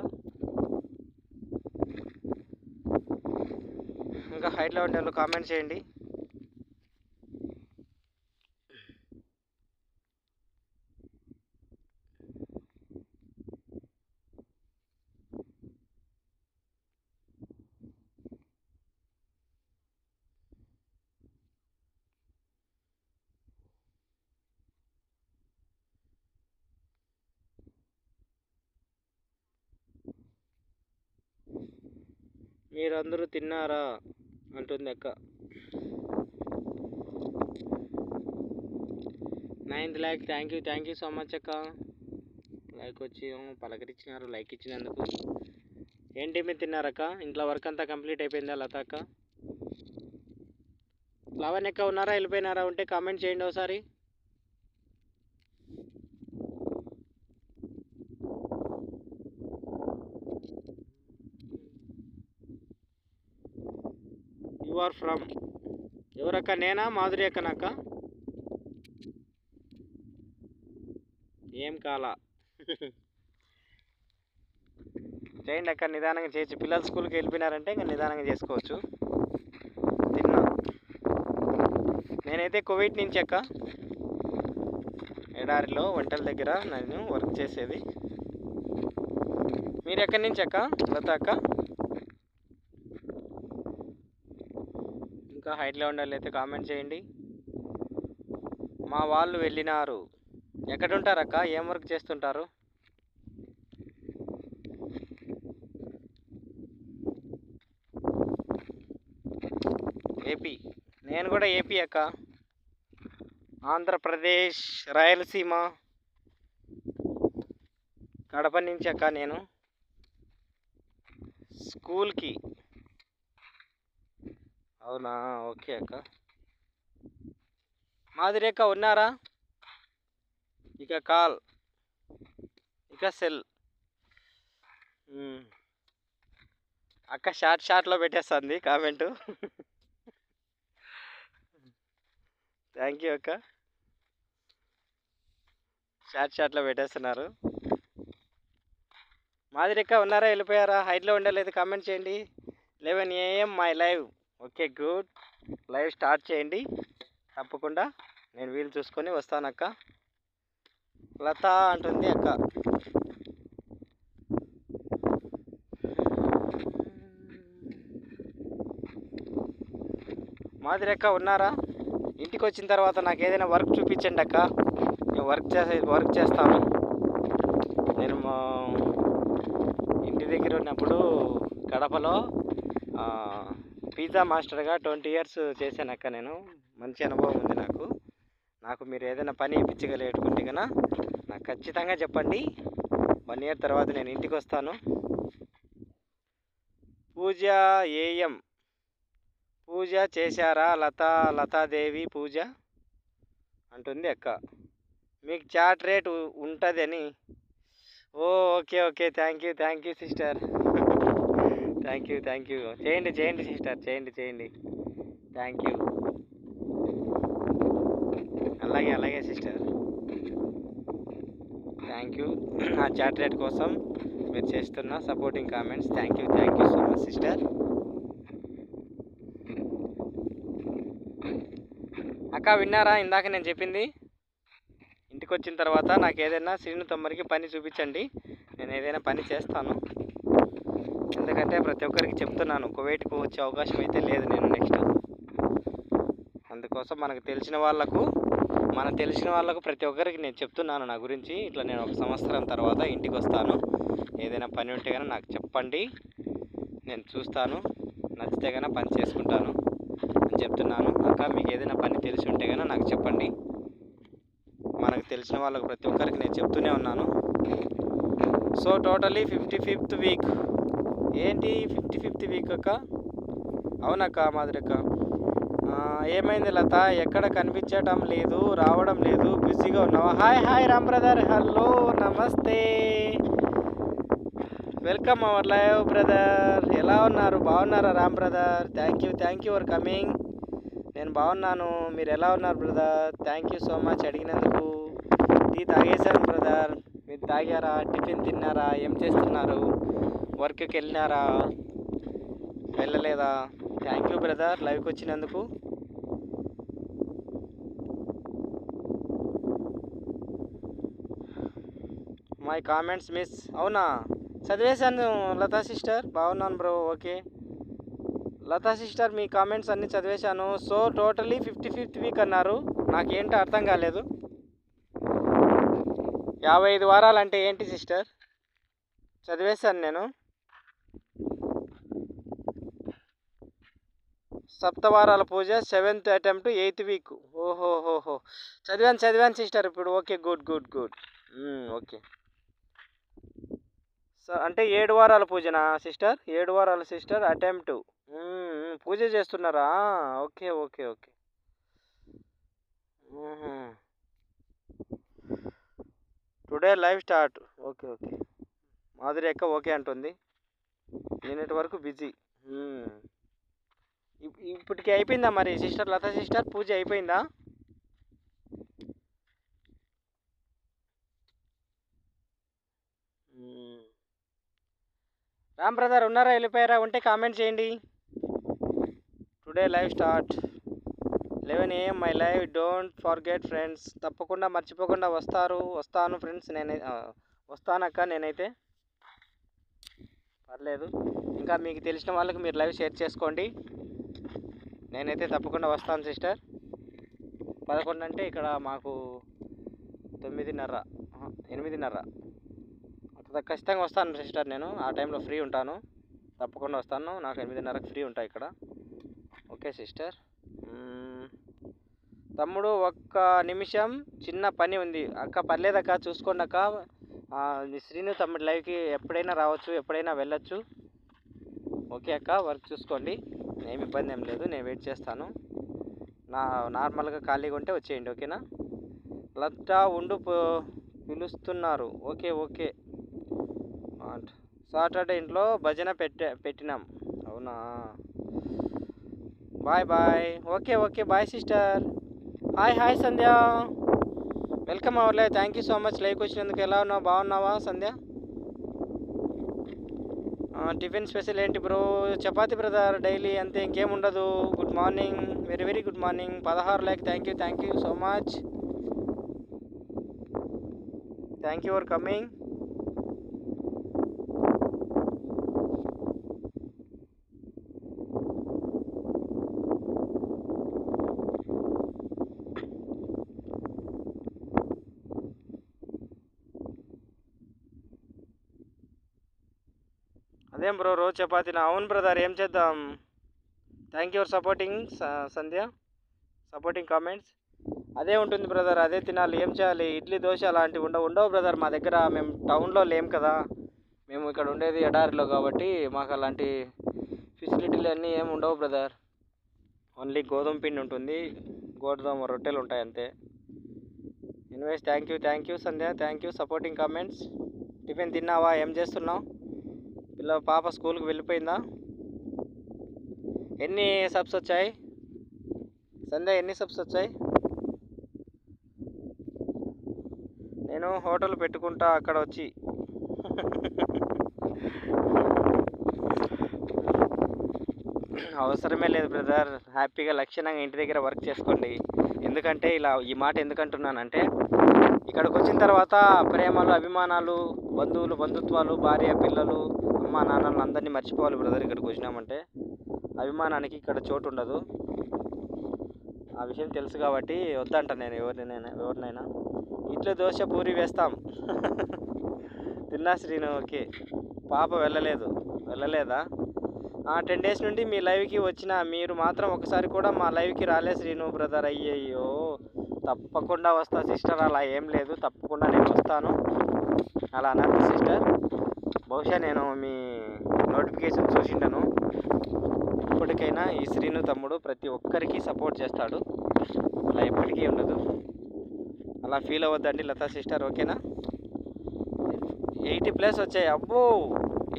ఇంకా హైట్లో ఉండే వాళ్ళు కామెంట్ చేయండి. మీరందరూ తిన్నారా అంటుంది అక్క. 9th like. Thank you so much అక్క. లైక్ వచ్చి పలకరించినారు లైక్ ఇచ్చినందుకు. ఏంటి మీరు తిన్నారక్క? ఇంట్లో వర్క్ అంతా కంప్లీట్ అయిపోయిందా లత అక్క? లావణ్య అక్క ఉన్నారా, వెళ్ళిపోయినారా? ఉంటే కామెంట్ చేయండి ఒకసారి. యు ఆర్ ఫ్రమ్ ఎవరక్క? నేనా మాధురి అక్కనక్క? ఏం కాలా చేయండి అక్క, నిదానంగా చేయొచ్చు. పిల్లలు స్కూల్కి వెళ్ళిపోయినారంటే ఇంకా నిదానంగా చేసుకోవచ్చు. తిన్నా. నేనైతే కువైట్ నుంచి అక్క, ఎడారిలో వంటల దగ్గర నేను వర్క్ చేసేది. మీరు ఎక్కడి నుంచి అక్క లత అక్క? ఇంకా హైట్లో ఉండాలి అయితే కామెంట్ చేయండి. మా వాళ్ళు వెళ్ళినారు. ఎక్కడుంటారక్క? ఏం వర్క్ చేస్తుంటారు? ఏపీ. నేను కూడా ఏపీ అక్క. ఆంధ్రప్రదేశ్, రాయలసీమ, కడప నుంచి అక్క. నేను స్కూల్కి. అవునా, ఓకే అక్క. మాదిరేక ఉన్నారా? ఇక కాల్, ఇక సెల్. అక్క షార్ట్లో పెట్టేస్తుంది కామెంటు. థ్యాంక్ యూ అక్క, షార్ట్లో పెట్టేస్తున్నారు. మాదిరేక ఉన్నారా, వెళ్ళిపోయారా? హైట్లో ఉండలేదు, కామెంట్ చేయండి. 11 AM my live. Okay good, live start చేయండి తప్పకుండా. నేను వీలు చూసుకొని వస్తానక్క. లత అంటుంది అక్క. మాదిరేక ఉన్నారా? ఇంటికి వచ్చిన తర్వాత నాకు ఏదైనా వర్క్ చూపించండి అక్క, నేను వర్క్ చేస్తాను. నేను ఇంటి దగ్గర ఉన్నప్పుడు కడపలో పిజ్జా మాస్టర్గా 20 years చేశాను అక్క. నేను మంచి అనుభవం ఉంది నాకు మీరు ఏదైనా పని ఇప్పించగలిగేటుకుంటే కన్నా నాకు ఖచ్చితంగా చెప్పండి. 1 year తర్వాత నేను ఇంటికి వస్తాను. పూజ AM, పూజ చేశారా లతాదేవి పూజ అంటుంది అక్క. మీకు చాట్ రేట్ ఉంటుందని. Okay thank you sister. Thank you. చేయండి సిస్టర్, చేయండి. Thank you. అలాగే సిస్టర్, థ్యాంక్ యూ. నా చాట్ రేట్ కోసం మీరు చేస్తున్న supporting comments thank you so much sister. అక్క విన్నారా ఇందాక నేను చెప్పింది? ఇంటికి వచ్చిన తర్వాత నాకు ఏదైనా శ్రీను తొమ్మరికి పని చూపించండి, నేను ఏదైనా పని చేస్తాను. ఎందుకంటే ప్రతి ఒక్కరికి చెప్తున్నాను, కువైట్కు వచ్చే అవకాశం అయితే లేదు నేను నెక్స్ట్. అందుకోసం మనకు తెలిసిన వాళ్ళకు ప్రతి ఒక్కరికి నేను చెప్తున్నాను నా గురించి. ఇట్లా నేను 1 సంవత్సరం తర్వాత ఇంటికి వస్తాను, ఏదైనా పని ఉంటే కనుక నాకు చెప్పండి, నేను చూస్తాను, నచ్చితే కనుక పని చేసుకుంటాను అని చెప్తున్నాను. ఇంకా మీకు ఏదైనా పని తెలిసి ఉంటే కనుక నాకు చెప్పండి. మనకు తెలిసిన వాళ్ళకు ప్రతి ఒక్కరికి నేను చెప్తూనే ఉన్నాను. So totally 55th week. ఏంటి 55th వీక్ అక్క? అవునక్క మాదిరక్క. ఏమైంది లత, ఎక్కడ కనిపించటం లేదు, రావడం లేదు, బిజీగా ఉన్నావా? హాయ్ రామ్ బ్రదర్, హలో నమస్తే, వెల్కమ్ అవర్ లైవ్ బ్రదర్. ఎలా ఉన్నారు? బాగున్నారా Ram brother? Thank you for coming. నేను బాగున్నాను, మీరు ఎలా ఉన్నారు brother? Thank you so much అడిగినందుకు. టీ తాగేశాను బ్రదర్, మీరు తాగారా? టిఫిన్ తిన్నారా? ఏం చేస్తున్నారు? వర్క్కి వెళ్ళినారా, వెళ్ళలేదా? థ్యాంక్ యూ బ్రదర్ లైవ్కి వచ్చినందుకు. My comments miss. అవునా, చదివేశాను లతా సిస్టర్. బాగున్నాను బ్రో. ఓకే లతా సిస్టర్, మీ కామెంట్స్ అన్నీ చదివేశాను. సో టోటలీ 55th వీక్ అన్నారు, నాకేంటో అర్థం కాలేదు. 55 వారాలు అంటే ఏంటి సిస్టర్? చదివేశాను నేను. 7 వారాల పూజ, 7th attempt, 8th వీక్. ఓహోహోహో, చదివాను సిస్టర్ ఇప్పుడు. Okay good. ఓకే అంటే 7 వారాల పూజనా సిస్టర్? 7 వారాల సిస్టర్ అటెంప్ట్. పూజ చేస్తున్నారా? Okay today live start. Okay మాధురేక ఓకే అంటుంది. నిన్నటి వరకు బిజీ. ఇప్పటికి అయిపోయిందా మరి సిస్టర్ లతా సిస్టర్? పూజ అయిపోయిందా? రామ్ బ్రదర్ ఉన్నారా, వెళ్ళిపోయారా? ఉంటే కామెంట్ చేయండి. Today live start 11 AM my live. Don't forget friends. తప్పకుండా మర్చిపోకుండా వస్తాను ఫ్రెండ్స్. వస్తానక్క నేనైతే, పర్లేదు. ఇంకా మీకు తెలిసిన వాళ్ళకి మీరు లైవ్ షేర్ చేసుకోండి. నేనైతే తప్పకుండా వస్తాను సిస్టర్. 11 అంటే ఇక్కడ మాకు 9:30 8:30. అంత ఖచ్చితంగా వస్తాను సిస్టర్. నేను ఆ టైంలో ఫ్రీ ఉంటాను, తప్పకుండా వస్తాను. నాకు 8:30కి ఫ్రీ ఉంటాయి ఇక్కడ. Okay sister. తమ్ముడు 1 నిమిషం చిన్న పని ఉంది అక్క. పర్లేదక్క, చూసుకోండి అక్క. శ్రీను తమ్ముడు లైవ్కి ఎప్పుడైనా రావచ్చు, ఎప్పుడైనా వెళ్ళొచ్చు. ఓకే అక్క, వర్క్ చూసుకోండి, ఏమి ఇబ్బంది ఏం లేదు, నేను వెయిట్ చేస్తాను. నార్మల్గా ఖాళీగా ఉంటే వచ్చేయండి, ఓకేనా? లతా ఉండు పిలుస్తున్నారు. Okay okay. సాటర్డే ఇంట్లో భజన పెట్టినాం. అవునా, bye bye. Okay okay, bye sister. Hi hi Sandhya, welcome అవర్లే. Thank you so much like వచ్చినందుకు. ఎలా ఉన్నావు, బాగున్నావా సంధ్య? టిఫిన్ స్పెషల్ ఏంటి బ్రో? చపాతి బ్రదర్, డైలీ అంతే, ఇంకేం ఉండదు. Good morning, very very good morning. 16 like, thank you so much. Thank you for coming. అదేం bro రోజు చపాతీనా? అవును బ్రదర్, ఏం చేద్దాం. Thank you for supporting Sandhya, supporting comments. అదే ఉంటుంది బ్రదర్, అదే తినాలి, ఏం చేయాలి. ఇడ్లీ దోశ అలాంటివి ఉండవు బ్రదర్ మా దగ్గర. మేము టౌన్లో లేం కదా, మేము ఇక్కడ ఉండేది ఎడారిలో కాబట్టి మాకు అలాంటి ఫెసిలిటీలు అన్నీ ఏమి ఉండవు బ్రదర్. ఓన్లీ గోధుమ పిండి ఉంటుంది, గోధుమ రొట్టెలు ఉంటాయి అంతే. Anyways thank you Sandhya, thank you supporting comments. Tiffin తిన్నావా, ఏం చేస్తున్నావు? పాప స్కూల్కి వెళ్ళిపోయిందా? ఎన్ని సబ్స్ వచ్చాయి సంధ్య, ఎన్ని సబ్స్ వచ్చాయి? నేను హోటల్ పెట్టుకుంటా అక్కడ వచ్చి. అవసరమే లేదు బ్రదర్, హ్యాపీగా లక్షణంగా ఇంటి దగ్గర వర్క్ చేసుకోండి. ఎందుకంటే ఇలా ఈ మాట ఎందుకంటున్నానంటే, ఇక్కడికి వచ్చిన తర్వాత ప్రేమలు, అభిమానాలు, బంధుత్వాలు, భార్య పిల్లలు, అమ్మ నాన్నలు అందరినీ మర్చిపోవాలి బ్రదర్. ఇక్కడికి వచ్చినామంటే అభిమానానికి ఇక్కడ చోటు ఉండదు. ఆ విషయం తెలుసు కాబట్టి వద్దంట నేను ఎవరినైనా. ఇడ్లీ దోశ పూరి వేస్తాం. తిన్నా శ్రీను, ఓకే. పాప వెళ్ళలేదా? 10 డేస్ నుండి మీ లైవ్కి వచ్చిన, మీరు మాత్రం ఒకసారి కూడా మా లైవ్కి రాలే శ్రీను బ్రదర్. అయ్యయ్యో, తప్పకుండా వస్తా సిస్టర్, అలా ఏం లేదు, తప్పకుండా నేను వస్తాను. అలా అన్నారు సిస్టర్. బహుశా నేను మీ నోటిఫికేషన్ చూసింటాను. ఇప్పటికైనా ఈ శ్రీను తమ్ముడు ప్రతి ఒక్కరికి సపోర్ట్ చేస్తాడు, అలా ఎప్పటికీ ఉండదు. అలా ఫీల్ అవ్వద్దండి లతా సిస్టర్, ఓకేనా? 80+ వచ్చాయి. అబ్బో,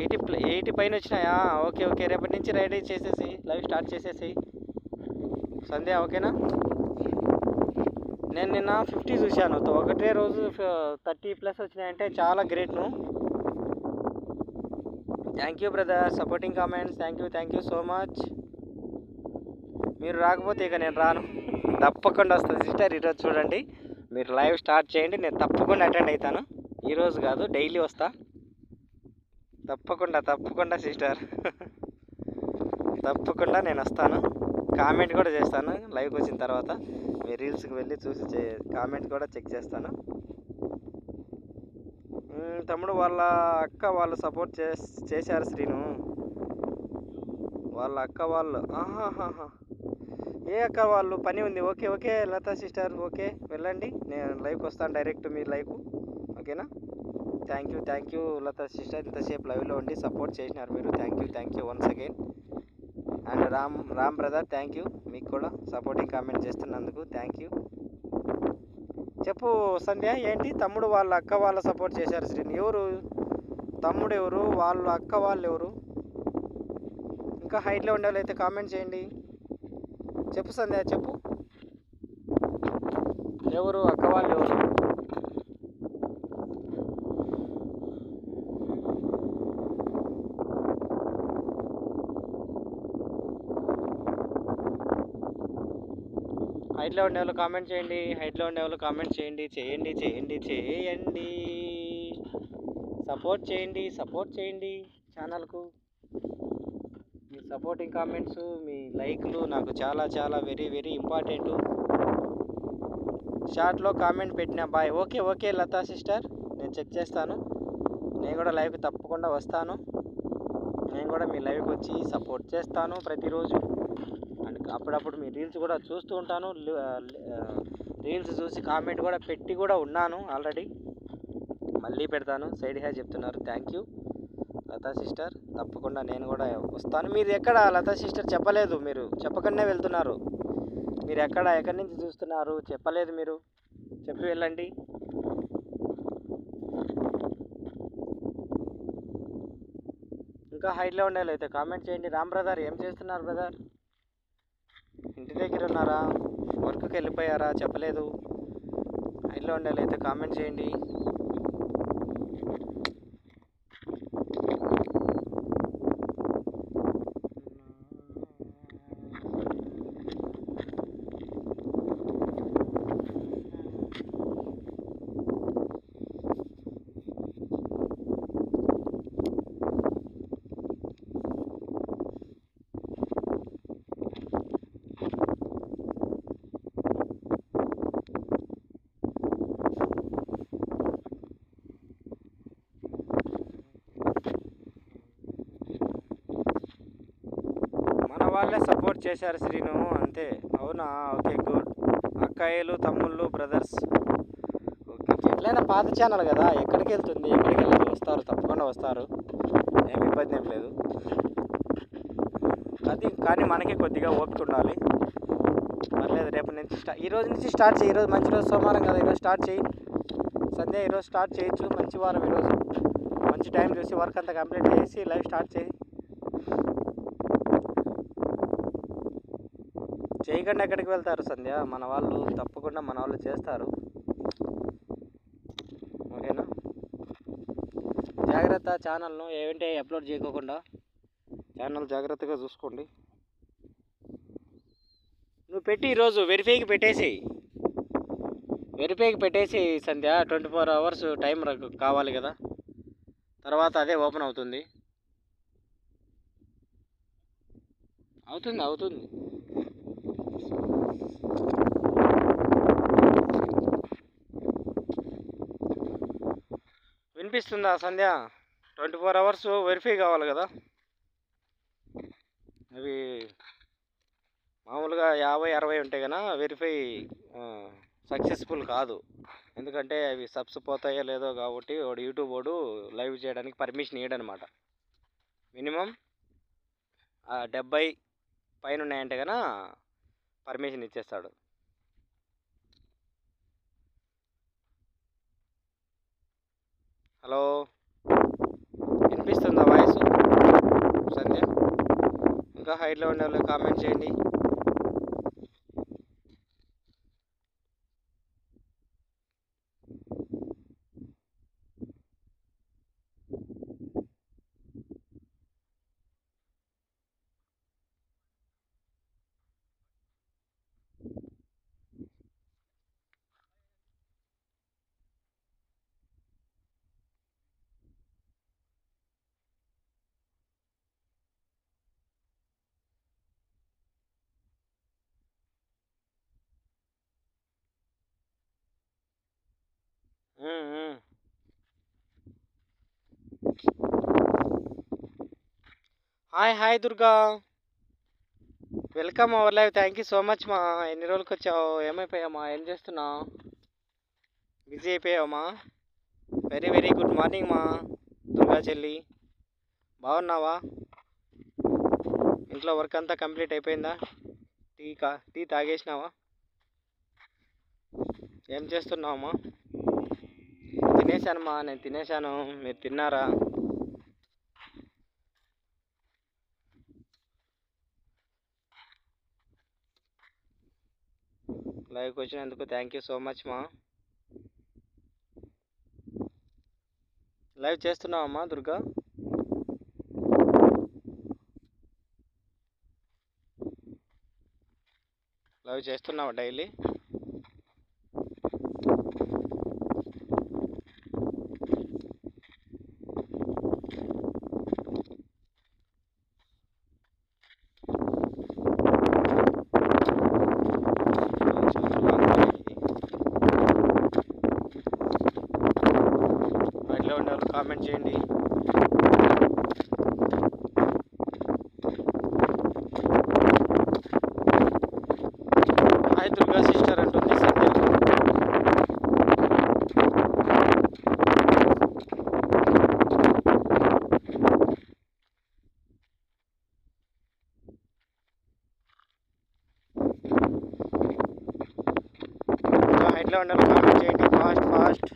80 పైన వచ్చినాయా? ఓకే ఓకే, రేపటి నుంచి రెడీ చేసేసి లైవ్ స్టార్ట్ చేసేసి సంధ్య, ఓకేనా? నేను నిన్న 50 చూశాను, ఒకటే రోజు 30+ వచ్చినాయంటే చాలా గ్రేట్ను. Thank you brother, supporting comments. Thank you so much. మీరు రాకపోతే ఇక నేను రాను, తప్పకుండా వస్తుంది సిస్టర్. ఈరోజు చూడండి, మీరు లైవ్ స్టార్ట్ చేయండి, నేను తప్పకుండా అటెండ్ అవుతాను. ఈరోజు కాదు, డైలీ వస్తా, తప్పకుండా సిస్టర్. తప్పకుండా నేను వస్తాను, కామెంట్ కూడా చేస్తాను. లైవ్కి వచ్చిన తర్వాత మీ రీల్స్కి వెళ్ళి చూసి కామెంట్ కూడా చెక్ చేస్తాను. తమ్ముడు వాళ్ళ అక్క వాళ్ళు సపోర్ట్ చేశారు శ్రీను, వాళ్ళ అక్క వాళ్ళు. ఏ అక్క వాళ్ళు? పని ఉంది. Okay okay Latha sister, okay వెళ్ళండి, నేను లైవ్కి వస్తాను డైరెక్ట్ మీ లైవ్కు, ఓకేనా? థ్యాంక్ యూ లతా సిస్టర్, ఇంతసేపు లైవ్లో ఉండి సపోర్ట్ చేసినారు మీరు. Thank you once again. And Ram brother, thank you మీకు కూడా సపోర్టింగ్ కామెంట్ చేస్తున్నందుకు. Thank you. చెప్పు సంధ్య, ఏంటి తమ్ముడు వాళ్ళ అక్క వాళ్ళ సపోర్ట్ చేశారు శ్రీని? ఎవరు తమ్ముడు, ఎవరు వాళ్ళ అక్క వాళ్ళు, ఎవరు? ఇంకా హైట్లో ఉండే వాళ్ళైతే కామెంట్ చేయండి. చెప్పు సంధ్య, చెప్పు, ఎవరు అక్క వాళ్ళు, ఎవరు? హైట్లో ఉండే వాళ్ళు కామెంట్ చేయండి, చేయండి. సపోర్ట్ చేయండి ఛానల్కు. మీ సపోర్టింగ్ కామెంట్స్, మీ లైక్లు నాకు చాలా వెరీ వెరీ ఇంపార్టెంట్. షార్ట్లో కామెంట్ పెట్టిన బాయ్. ఓకే లతా సిస్టర్, నేను చెక్ చేస్తాను. నేను కూడా లైవ్కి తప్పకుండా వస్తాను. నేను కూడా మీ లైవ్కి వచ్చి సపోర్ట్ చేస్తాను ప్రతిరోజు. అండ్ అప్పుడప్పుడు మీ రీల్స్ కూడా చూస్తూ ఉంటాను. రీల్స్ చూసి కామెంట్ కూడా పెట్టి కూడా ఉన్నాను ఆల్రెడీ, మళ్ళీ పెడతాను. సైడ్ హ్యాష్ చెప్తున్నారు, థ్యాంక్ యూ లతా సిస్టర్. తప్పకుండా నేను కూడా వస్తాను. మీరు ఎక్కడ లతా సిస్టర్ చెప్పలేదు, మీరు చెప్పకనే వెళ్తున్నారు. మీరు ఎక్కడి నుంచి చూస్తున్నారు చెప్పలేదు, మీరు చెప్పి వెళ్ళండి. ఇంకా హైట్లో ఉండాలి అయితే కామెంట్ చేయండి. రామ్ బ్రదర్ ఏం చేస్తున్నారు బ్రదర్? ఇంటి దగ్గర ఉన్నారా? వర్క్కి వెళ్ళిపోయారా? చెప్పలేదు. హైట్లో ఉండాలి అయితే కామెంట్ చేయండి. వాళ్ళే సపోర్ట్ చేశారు శ్రీను, అంతే. అవునా? Okay good. అక్కాయిలు తమ్ముళ్ళు బ్రదర్స్. ఓకే, ఎట్లయినా పాత ఛానల్ కదా, ఎక్కడికి వెళ్తుంది, ఎక్కడికి వెళ్ళదు, వస్తారు, తప్పకుండా వస్తారు, ఏమి ఇబ్బంది ఏం లేదు. అది కానీ మనకి కొద్దిగా ఓపిక ఉండాలి. పర్లేదు, రేపు నుంచి ఈరోజు నుంచి స్టార్ట్ చేయి. ఈరోజు మంచి రోజు, సోమవారం కదా, ఈరోజు స్టార్ట్ చేయి. సంధ్య ఈరోజు స్టార్ట్ చేయొచ్చు, మంచి వారం ఈరోజు. మంచి టైం చూసి వర్క్ అంతా కంప్లీట్ చేసి లైవ్ స్టార్ట్ చేయి. చేయకుండా ఎక్కడికి వెళ్తారు సంధ్య? మన వాళ్ళు తప్పకుండా మన వాళ్ళు చేస్తారు, ఓకేనా? జాగ్రత్త, ఛానల్ను ఏమంటే అప్లోడ్ చేయకోకుండా ఛానల్ జాగ్రత్తగా చూసుకోండి. నువ్వు పెట్టి ఈరోజు వెరిఫైకి పెట్టేసి సంధ్య. 24 hours టైం కావాలి కదా, తర్వాత అదే ఓపెన్ అవుతుంది. అవుతుంది. వినిపిస్తుందా సంధ్య? 24 hours వెరిఫై కావాలి కదా. అవి మామూలుగా 50-60 ఉంటాయి కదా, వెరిఫై సక్సెస్ఫుల్ కాదు. ఎందుకంటే అవి సబ్స్ పోతాయో లేదో కాబట్టి యూట్యూబ్ వాడు లైవ్ చేయడానికి పర్మిషన్ ఇవ్వడనమాట. మినిమం 70 పైన ఉన్నాయంటే కన్నా పర్మిషన్ ఇచ్చేస్తాడు. హలో, వినిపిస్తుందా వాయిస్ సంధ్య? ఇంకా హైట్లో ఉండే వాళ్ళు కామెంట్ చేయండి. Hi Durga, welcome our live. Thank you so much మా. ఎన్ని రోజులకి వచ్చావు? ఏమైపోయామా? ఏం చేస్తున్నావు? బిజీ అయిపోయావమ్మా? వెరీ గుడ్ మార్నింగ్ మా దుర్గా చెల్లి. బాగున్నావా? ఇంట్లో వర్క్ అంతా కంప్లీట్ అయిపోయిందా? టీ తాగేసినావా? ఏం చేస్తున్నావమ్మా? తినేసానమ్మా, నేను తినేసాను. మీరు తిన్నారా? లైవ్కి వచ్చినందుకు థ్యాంక్ యూ సో మచ్ మా. లైవ్ చేస్తున్నావమ్మా దుర్గా? లైవ్ చేస్తున్నావా డైలీ? కామెంట్ చేయండి. హాయ్ దుర్గా సిస్టర్, ఉండాలో కామెంట్ చేయండి ఫాస్ట్ ఫాస్ట్.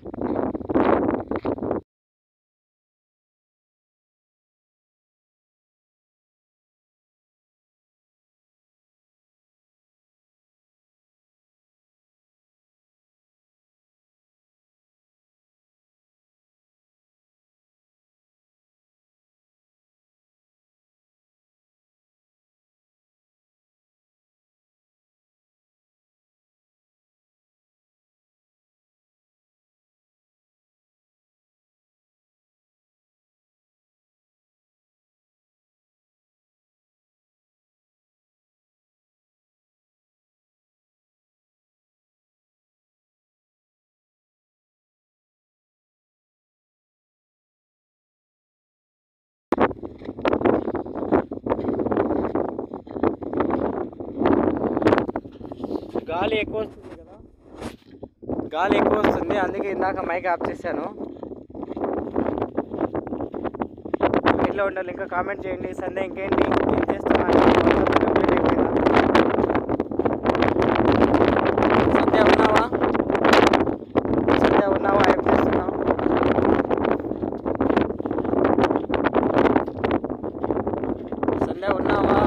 గాలి ఎక్కువ వస్తుంది కదా, గాలి ఎక్కువ వస్తుంది, అందుకే ఇందాక మైక్ ఆఫ్ చేశాను. ఎట్లా ఉండాలి ఇంకా కామెంట్ చేయండి. సండే ఇంకేంటి ఏం చేస్తున్నారు? కంప్లీట్ అయిపోయిందా? సంధ్య ఉన్నావా? సంధ్య ఉన్నావా? ఏం చేస్తున్నావు? సంధ్య ఉన్నావా?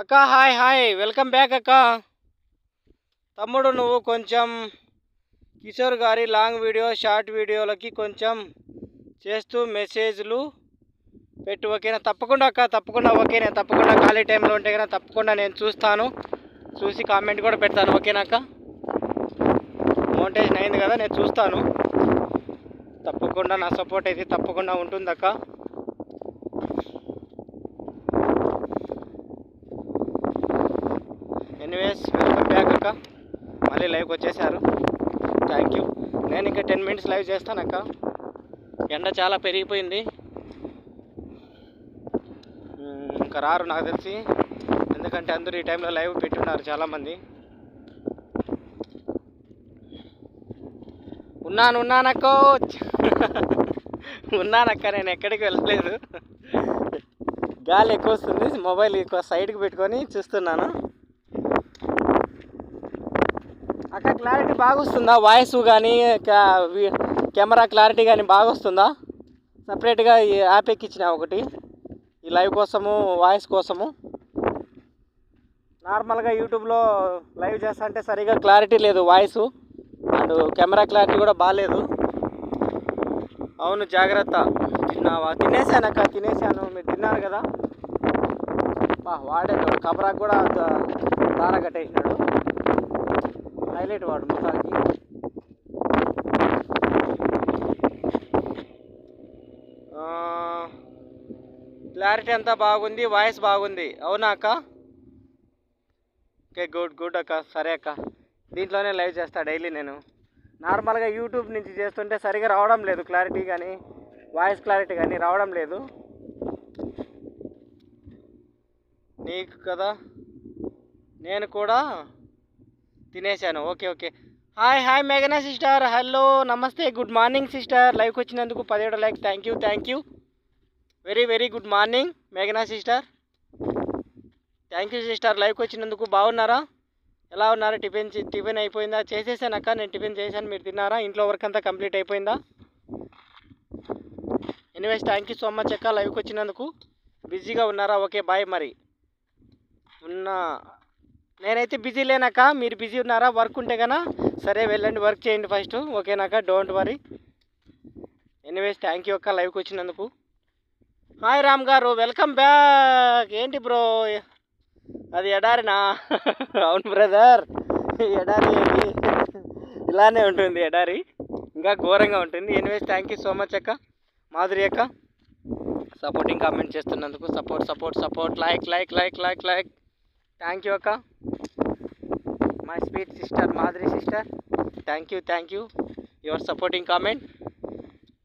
అక్క హాయ్ హాయ్, వెల్కమ్ బ్యాక్ అక్క. తమ్ముడు నువ్వు కొంచెం కిషోర్ గారి లాంగ్ వీడియో షార్ట్ వీడియోలకి కొంచెం చేస్తూ మెసేజ్లు పెట్టు, ఓకేనా? తప్పకుండా అక్క, తప్పకుండా ఓకే. నేను తప్పకుండా ఖాళీ టైంలో ఉంటే కనుక తప్పకుండా నేను చూస్తాను, చూసి కామెంట్ కూడా పెడతాను, ఓకేనా అక్క? మౌంటేషన్ అయింది కదా, నేను చూస్తాను. తప్పకుండా నా సపోర్ట్ అయితే తప్పకుండా ఉంటుంది అక్క. ఎనీవేస్ వెల్కమ్ బ్యాక్ అక్క, మళ్ళీ లైవ్కి వచ్చేసారు, థ్యాంక్ యూ. నేను ఇంకా 10 minutes లైవ్ చేస్తాను అక్క. ఎండ చాలా పెరిగిపోయింది, ఇంకా రారు నాకు తెలిసి, ఎందుకంటే అందరూ ఈ టైంలో లైవ్ పెట్టున్నారు చాలామంది. ఉన్నానక్క, ఉన్నానక్క, నేను ఎక్కడికి వెళ్ళలేదు. గాలి ఎక్కువ వస్తుంది, మొబైల్ ఎక్కువ సైడ్కి పెట్టుకొని చూస్తున్నాను. అక్క క్లారిటీ బాగా వస్తుందా? వాయిస్ కానీ కెమెరా క్లారిటీ కానీ బాగా వస్తుందా? సపరేట్గా ఈ యాప్ ఎక్కించిన ఒకటి ఈ లైవ్ కోసము, వాయిస్ కోసము. నార్మల్గా యూట్యూబ్లో లైవ్ చేస్తా అంటే సరిగా క్లారిటీ లేదు వాయిస్, అండ్ కెమెరా క్లారిటీ కూడా బాగాలేదు. అవును జాగ్రత్త. తిన్నావా? తినేసానక్క, తినేసాను. మీరు తిన్నారు కదా? వాడేది కబరాకు కూడా దార కట్టేసినాడు, హైలైట్ వాడు మొత్తానికి. క్లారిటీ అంతా బాగుంది, వాయిస్ బాగుంది, అవునా అక్క? ఓకే గుడ్ గుడ్ అక్క, సరే అక్క. దీంట్లోనే లైవ్ చేస్తా డైలీ నేను. నార్మల్గా యూట్యూబ్ నుంచి చేస్తుంటే సరిగా రావడం లేదు, క్లారిటీ కానీ వాయిస్ క్లారిటీ కానీ రావడం లేదు. నీకు కదా, నేను కూడా తినేసాను. Okay okay. హాయ్ హాయ్ మేఘనా సిస్టర్, హలో నమస్తే, గుడ్ మార్నింగ్ సిస్టర్. లైవ్కి వచ్చినందుకు 17 like, thank you. Very very good morning మేఘనా సిస్టర్, థ్యాంక్ యూ సిస్టర్. లైవ్కి వచ్చినందుకు. బాగున్నారా? ఎలా ఉన్నారు? టిఫిన్ అయిపోయిందా? చేసేసానక్క, నేను టిఫిన్ చేశాను. మీరు తిన్నారా? ఇంట్లో వర్క్ అంతా కంప్లీట్ అయిపోయిందా? Anyways thank you so much అక్క, లైవ్కి వచ్చినందుకు. బిజీగా ఉన్నారా? Okay bye. మరి నేనైతే బిజీ లేనక్క, మీరు బిజీ ఉన్నారా? వర్క్ ఉంటే కన్నా సరే వెళ్ళండి, వర్క్ చేయండి ఫస్ట్, ఓకేనాక? Don't worry. Anyways thank you అక్క, లైవ్కి వచ్చినందుకు. హాయ్ రామ్ గారు, వెల్కమ్ బ్యాక్. ఏంటి బ్రో అది ఎడారినా? అవును బ్రదర్, ఎడారి ఏంటి, ఇలానే ఉంటుంది ఎడారి, ఇంకా ఘోరంగా ఉంటుంది. Anyways thank you so much అక్క. మాధురి అక్క సపోర్టింగ్ కామెంట్ చేస్తున్నందుకు, సపోర్ట్ లైక్ థ్యాంక్ యూ అక్క. My sweet sister Madhuri sister, thank you your supporting comment.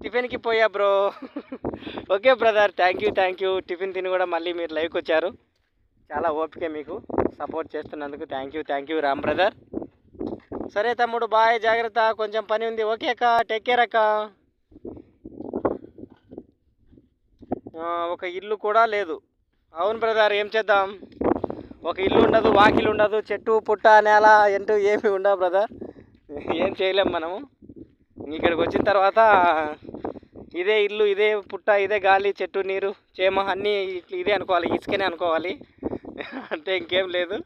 టిఫిన్కి పోయా bro. Okay brother, thank you. Tiffin తిని కూడా మళ్ళీ మీరు లైవ్కి వచ్చారు, చాలా ఓపిక మీకు. సపోర్ట్ చేస్తున్నందుకు థ్యాంక్ యూ రామ్ బ్రదర్. సరే తమ్ముడు బాయ్, జాగ్రత్త, కొంచెం పని ఉంది. ఓకే అక్క, టేక్ కేర్ అక్క. ఒక ఇల్లు కూడా లేదు. అవును బ్రదర్, ఏం చేద్దాం? ఒక ఇల్లు ఉండదు, వాకిలు ఉండదు, చెట్టు పుట్ట నేల ఎంటూ ఏమి ఉండవు బ్రదర్, ఏం చేయలేం మనము. ఇక్కడికి వచ్చిన తర్వాత ఇదే ఇల్లు, ఇదే పుట్ట, ఇదే గాలి, చెట్టు, నీరు, చేమ అన్నీ ఇదే అనుకోవాలి, ఇసుకనే అనుకోవాలి, అంటే ఇంకేం లేదు.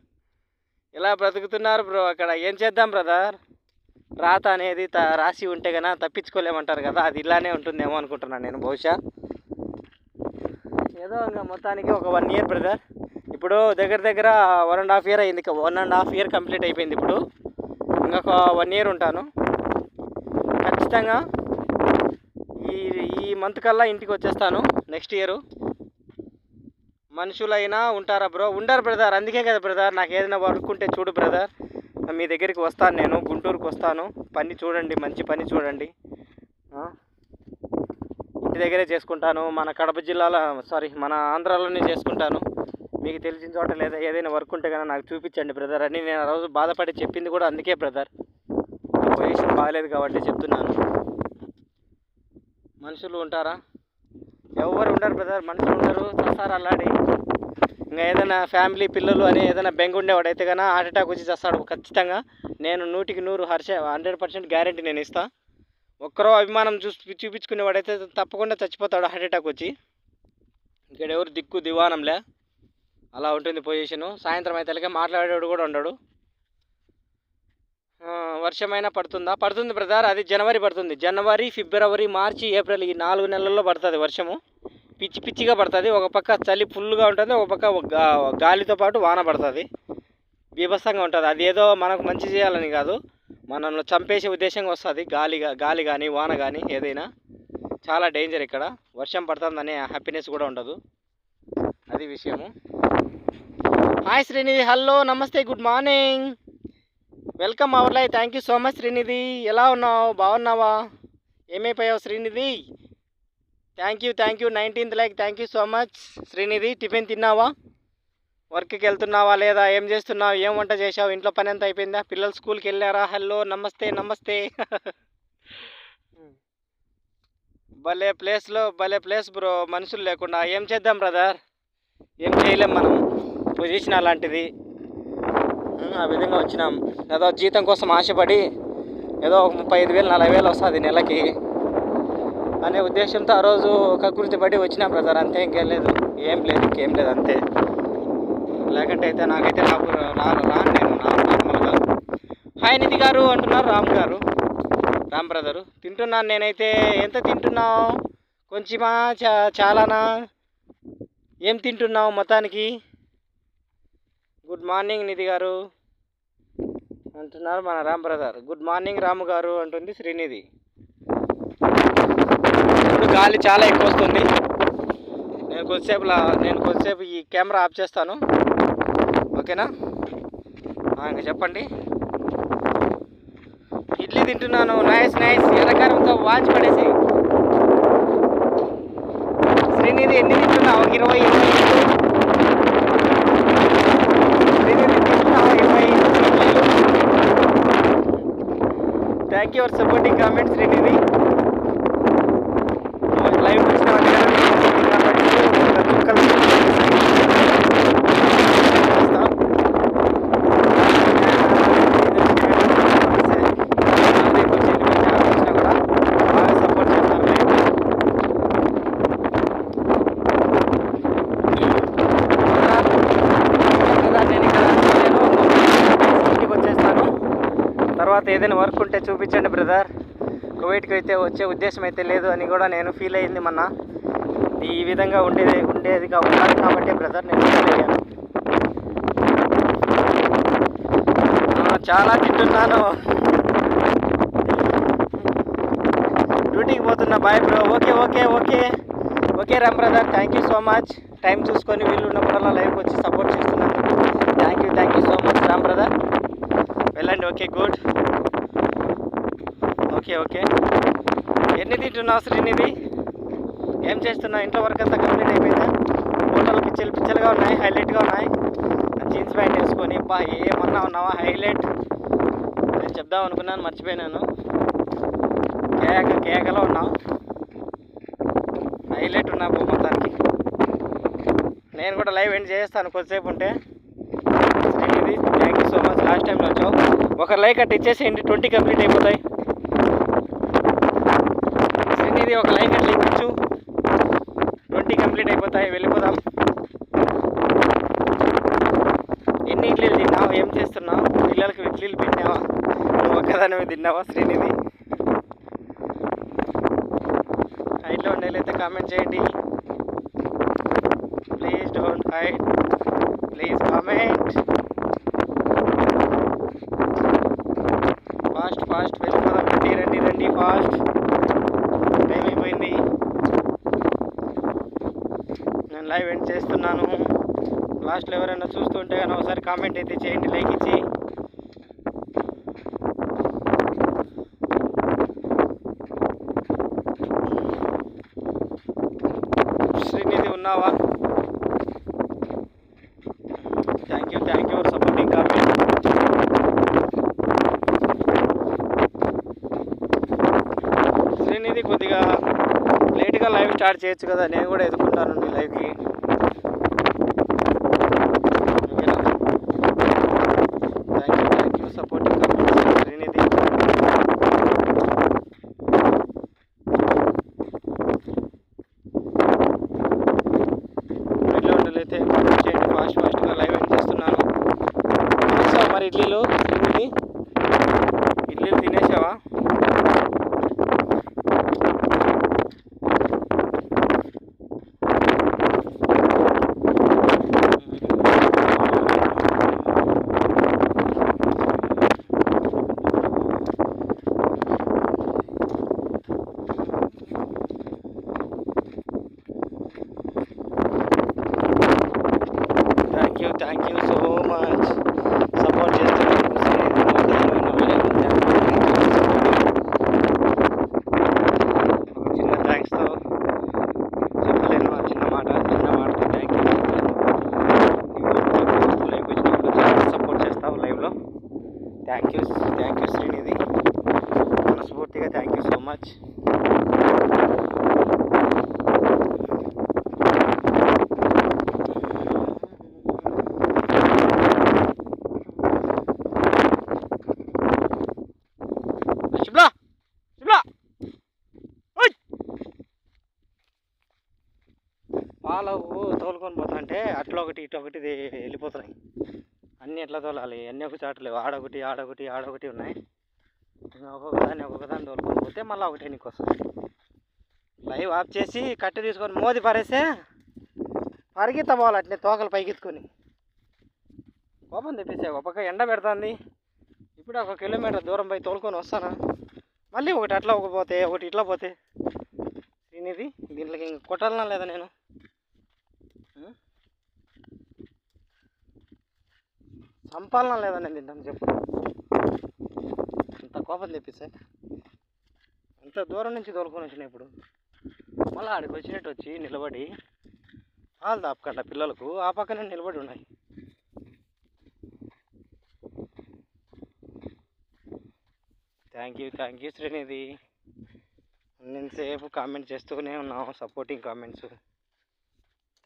ఇలా బ్రతుకుతున్నారు బ్రో అక్కడ. ఏం చేద్దాం బ్రదర్? రాత అనేది రాసి ఉంటే కన్నా తప్పించుకోలేమంటారు కదా, అది ఇలానే ఉంటుందేమో అనుకుంటున్నాను నేను బహుశా. ఏదో ఇంకా మొత్తానికి ఒక 1 year బ్రదర్. ఇప్పుడు దగ్గర 1.5 year అయింది, 1.5 year కంప్లీట్ అయిపోయింది. ఇప్పుడు ఇంకొక 1 year ఉంటాను ఖచ్చితంగా. ఈ మంత్ కల్లా ఇంటికి వచ్చేస్తాను. నెక్స్ట్ ఇయర్ మనుషులైనా ఉంటారా బ్రో? ఉండరు బ్రదర్, అందుకే కదా బ్రదర్, నాకు ఏదైనా వర్క్ ఉంటే చూడు బ్రదర్, మీ దగ్గరికి వస్తాను, నేను గుంటూరుకు వస్తాను. పని చూడండి, మంచి పని చూడండి. ఇంటి దగ్గరే చేసుకుంటాను, మన కడప జిల్లాలో మన ఆంధ్రాలోనే చేసుకుంటాను. మీకు తెలిసిన చోట లేదా ఏదైనా వర్క్ ఉంటే కనుక నాకు చూపించండి బ్రదర్ అని నేను ఆ రోజు బాధపడి చెప్పింది కూడా అందుకే బ్రదర్. నా పొజిషన్ బాగాలేదు కాబట్టి చెప్తున్నాను. మనుషులు ఉంటారా? ఎవరు ఉండరు బ్రదర్, మనుషులు ఉండరు, చస్తారు అల్లాడి. ఇంకా ఏదైనా ఫ్యామిలీ పిల్లలు అని ఏదైనా బెంగ ఉండేవాడైతే కన్నా హార్ట్ అటాక్ వచ్చి చస్తాడు ఖచ్చితంగా. నేను 100కి 100% గ్యారెంటీ నేను ఇస్తాను. ఒక్కరో అభిమానం చూపించుకునేవాడైతే తప్పకుండా చచ్చిపోతాడు హార్ట్ అటాక్ వచ్చి. ఇక్కడ ఎవరు దిక్కు దివానంలే. అలా ఉంటుంది పొజిషను. సాయంత్రం అయితే మాట్లాడేవాడు కూడా ఉండడు. వర్షమైనా పడుతుందా? పడుతుంది బ్రదర్. అది జనవరి పడుతుంది. జనవరి, ఫిబ్రవరి, మార్చి, ఏప్రిల్ ఈ 4 నెలల్లో పడుతుంది వర్షము. పిచ్చి పిచ్చిగా పడుతుంది. ఒక పక్క చలి ఫుల్గా ఉంటుంది, ఒక పక్క గాలితో పాటు వాన పడుతుంది. బీభత్సంగా ఉంటుంది. అది ఏదో మనకు మంచి చేయాలని కాదు, మనల్ని చంపేసే ఉద్దేశంగా వస్తుంది. గాలి కానీ వాన కానీ ఏదైనా చాలా డేంజర్. ఇక్కడ వర్షం పడుతుందనే హ్యాపీనెస్ కూడా ఉండదు. అది విషయము. హాయ్ శ్రీనిధి, హలో, నమస్తే, good morning, welcome our live. Thank you so much Srinidhi. ఎలా ఉన్నావు? బాగున్నావా? ఏమైపోయావు Srinidhi? Thank you 19th like. Thank you so much Srinidhi. Tiffin తిన్నావా? వర్క్కి వెళ్తున్నావా లేదా? ఏం చేస్తున్నావు? ఏం వంట చేసావు? ఇంట్లో పని అంతా అయిపోయిందా? పిల్లలు స్కూల్కి వెళ్ళారా? హలో, నమస్తే. భలే ప్లేస్ బ్రో, మనుషులు లేకుండా. ఏం చేద్దాం బ్రదర్? ఏం చేయలేం మనం. పొజిషన్ అలాంటిది. ఆ విధంగా వచ్చినాం. ఏదో జీతం కోసం ఆశపడి ఏదో ఒక 35,000 40,000 వస్తుంది నెలకి అనే ఉద్దేశంతో ఆ రోజు కకృతి పడి వచ్చినాం బ్రదర్. అంతే, ఇంకేం లేదు అంతే. లేకంటే అయితే నాకు రాను నేను నార్మల్గా. హాయ్ నిధి గారు అంటున్నారు రామ్ బ్రదరు. తింటున్నాను నేనైతే. ఎంత తింటున్నావు? కొంచెమా చాలానా? ఏం తింటున్నావు మొత్తానికి? గుడ్ మార్నింగ్ నిధి గారు అంటున్నారు మన రామ్ బ్రదర్. గుడ్ మార్నింగ్ రాము గారు అంటుంది శ్రీనిధి. ఇప్పుడు గాలి చాలా ఎక్కువ వస్తుంది. నేను కొద్దిసేపు ఈ కెమెరా ఆఫ్ చేస్తాను, ఓకేనా? ఇంకా చెప్పండి. ఇడ్లీ తింటున్నాను. నైస్. ఎర్రకారంతో వాచ్ పడేసి. శ్రీనిధి ఎన్ని తింటున్నావు? 20 శ్రీనిధి తింటున్నావు 20 ఇడ్లీలు. Thank you for supporting comment Srinidhi. Live వచ్చిన తర్వాత ఏదైనా వర్క్ ఉంటే చూపించండి బ్రదర్. కువైట్కి అయితే వచ్చే ఉద్దేశం అయితే లేదు అని కూడా నేను ఫీల్ అయ్యింది మొన్న. ఈ విధంగా ఉండేదిగా ఉండాలి కాబట్టి బ్రదర్ నేను ఫీల్ అయ్యాను. చాలా తింటున్నాను. డ్యూటీకి పోతున్నా. Bye bro. Okay Ram brother. Thank you so much. Time చూసుకొని వీళ్ళు ఉన్నప్పుడల్లా లైవ్కి వచ్చి సపోర్ట్ చేస్తున్నాను. Thank you so much Ram brother. వెళ్ళండి. Okay, good. ఓకే. ఎన్ని తింటున్నావు శ్రీనిధి? ఏం చేస్తున్నావు? ఇంట్లో వర్క్ అంతా కంప్లీట్ అయిపోయిందా? ఫోటోలు పిచ్చలుగా ఉన్నాయి, హైలైట్గా ఉన్నాయి. జీన్స్ ప్యాంట్ వేసుకొని ఏమన్నా ఉన్నావా? హైలైట్ నేను చెప్దాం అనుకున్నాను, మర్చిపోయినాను. కేకలో ఉన్నావు, హైలైట్ ఉన్నావు మొత్తానికి. నేను కూడా లైవ్ ఎండ్ చేస్తాను కొద్దిసేపు ఉంటే. Srinidhi thank you so much. Last టైంలో వచ్చావు. ఒక లైక్ అట్లా ఇచ్చేసేయండి, 20 కంప్లీట్ అయిపోతాయి. శ్రీనిధి ఒక లైక్ అట్లా ఇచ్చు, 20 కంప్లీట్ అయిపోతాయి. వెళ్ళిపోదాం. ఎన్ని ఇడ్లీలు తిన్నావు? ఏం చేస్తున్నావు? పిల్లలకి ఇడ్లీలు పెట్టినావా? నువ్వు ఒక్కదానివి తిన్నావా శ్రీనిధి? హైట్లో ఉండేలైతే కామెంట్ చేయండి. Please don't hide, please comment. Fast వెళ్ళిపోదాం. రండి ఫాస్ట్. టైం అయిపోయింది. నేను లైవ్ ఎండ్ చేస్తున్నాను. లాస్ట్లో ఎవరైనా చూస్తుంటే కానీ ఒకసారి కామెంట్ అయితే చేయండి, లైక్ ఇచ్చి. శ్రీనిధి ఉన్నావా? Thank you for supporting comment. Srinidhi కొద్దిగా లేట్గా లైవ్ స్టార్ట్ చేయొచ్చు కదా, నేను కూడా ఎదుర్కొంటాను నీ లైవ్కి. Thank you supporting comment Srinidhi. Video ఉండలైతే చేయండి ఫాస్ట్. థ్యాంక్ యూ శ్రీనిధి, మనస్ఫూర్తిగా థ్యాంక్ యూ సో మచ్. పాలు తోలుకొని పోతా అంటే అట్లా ఒకటి ఇటు ఒకటి వెళ్ళిపోతున్నాయి. అన్నీ ఎట్లా తోలాలి, అన్నీ ఒక చాటు లేవు. ఆడొకటి ఉన్నాయి. ఇంకా ఒక్కొక్కదాన్ని తోలుకొని పోతే మళ్ళీ ఒకటి ఎన్నికి వస్తుంది. లైవ్ ఆఫ్ చేసి కట్టె తీసుకొని మోది పారేస్తే పరిగెత్త పోవాలి అట్నే తోకలు పైకెత్తుకొని. కోపం తెప్పిస్తే ఒక పక్క ఎండ పెడుతుంది. ఇప్పుడు 1 కిలోమీటర్ దూరం పోయి తోలుకొని వస్తాను. మళ్ళీ ఒకటి అట్లా పోతే ఒకటి ఇట్లా పోతే శ్రీనిధి దీంట్లోకి ఇంక కొట్టాలనా లేదా నేను? చంపాలనా లేదా నేను తింటాను చెప్పు. అంత కోపం తెప్పిస్తే అంత దూరం నుంచి తోలుకొని వచ్చిన ఇప్పుడు మళ్ళీ ఆడికి వచ్చినట్టు వచ్చి నిలబడి పాలు తాపకండి పిల్లలకు ఆ పక్కనే నిలబడి ఉన్నాయి. Thank you Srinidhi. నేనుసేపు కామెంట్ చేస్తూనే ఉన్నాము, సపోర్టింగ్ కామెంట్స్.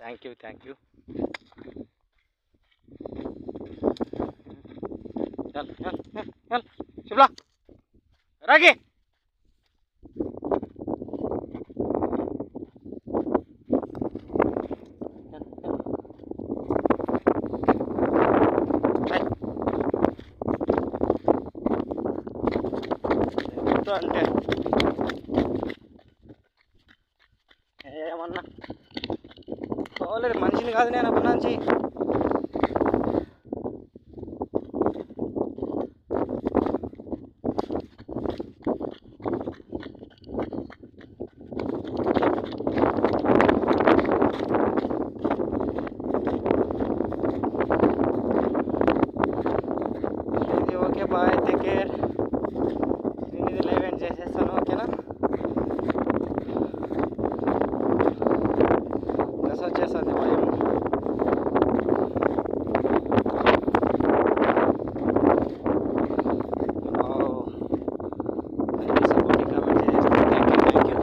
Thank you. శుభ్లా రాగి అంటే ఏమన్నా పోలేదు, మనిషిని కాదు నేను అప్పటి నుంచి. Okay bye, take care. నేను ఇది లైవ్ ఎండ్ చేసేస్తాను, ఓకేనా? బస్ వచ్చేస్తుంది భయం. సపోర్టింగ్ కామెంట్ చేసేస్తాను. Thank you.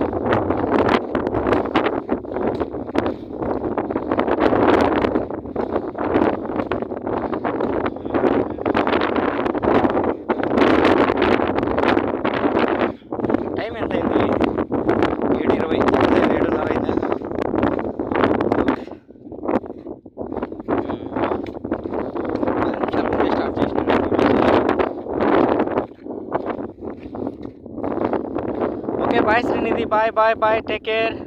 టైం ఎంత అయింది? 7:20, 7:30 అయిందా? స్టార్ట్ చేసిన. Okay bye Srinidhi, bye, take care.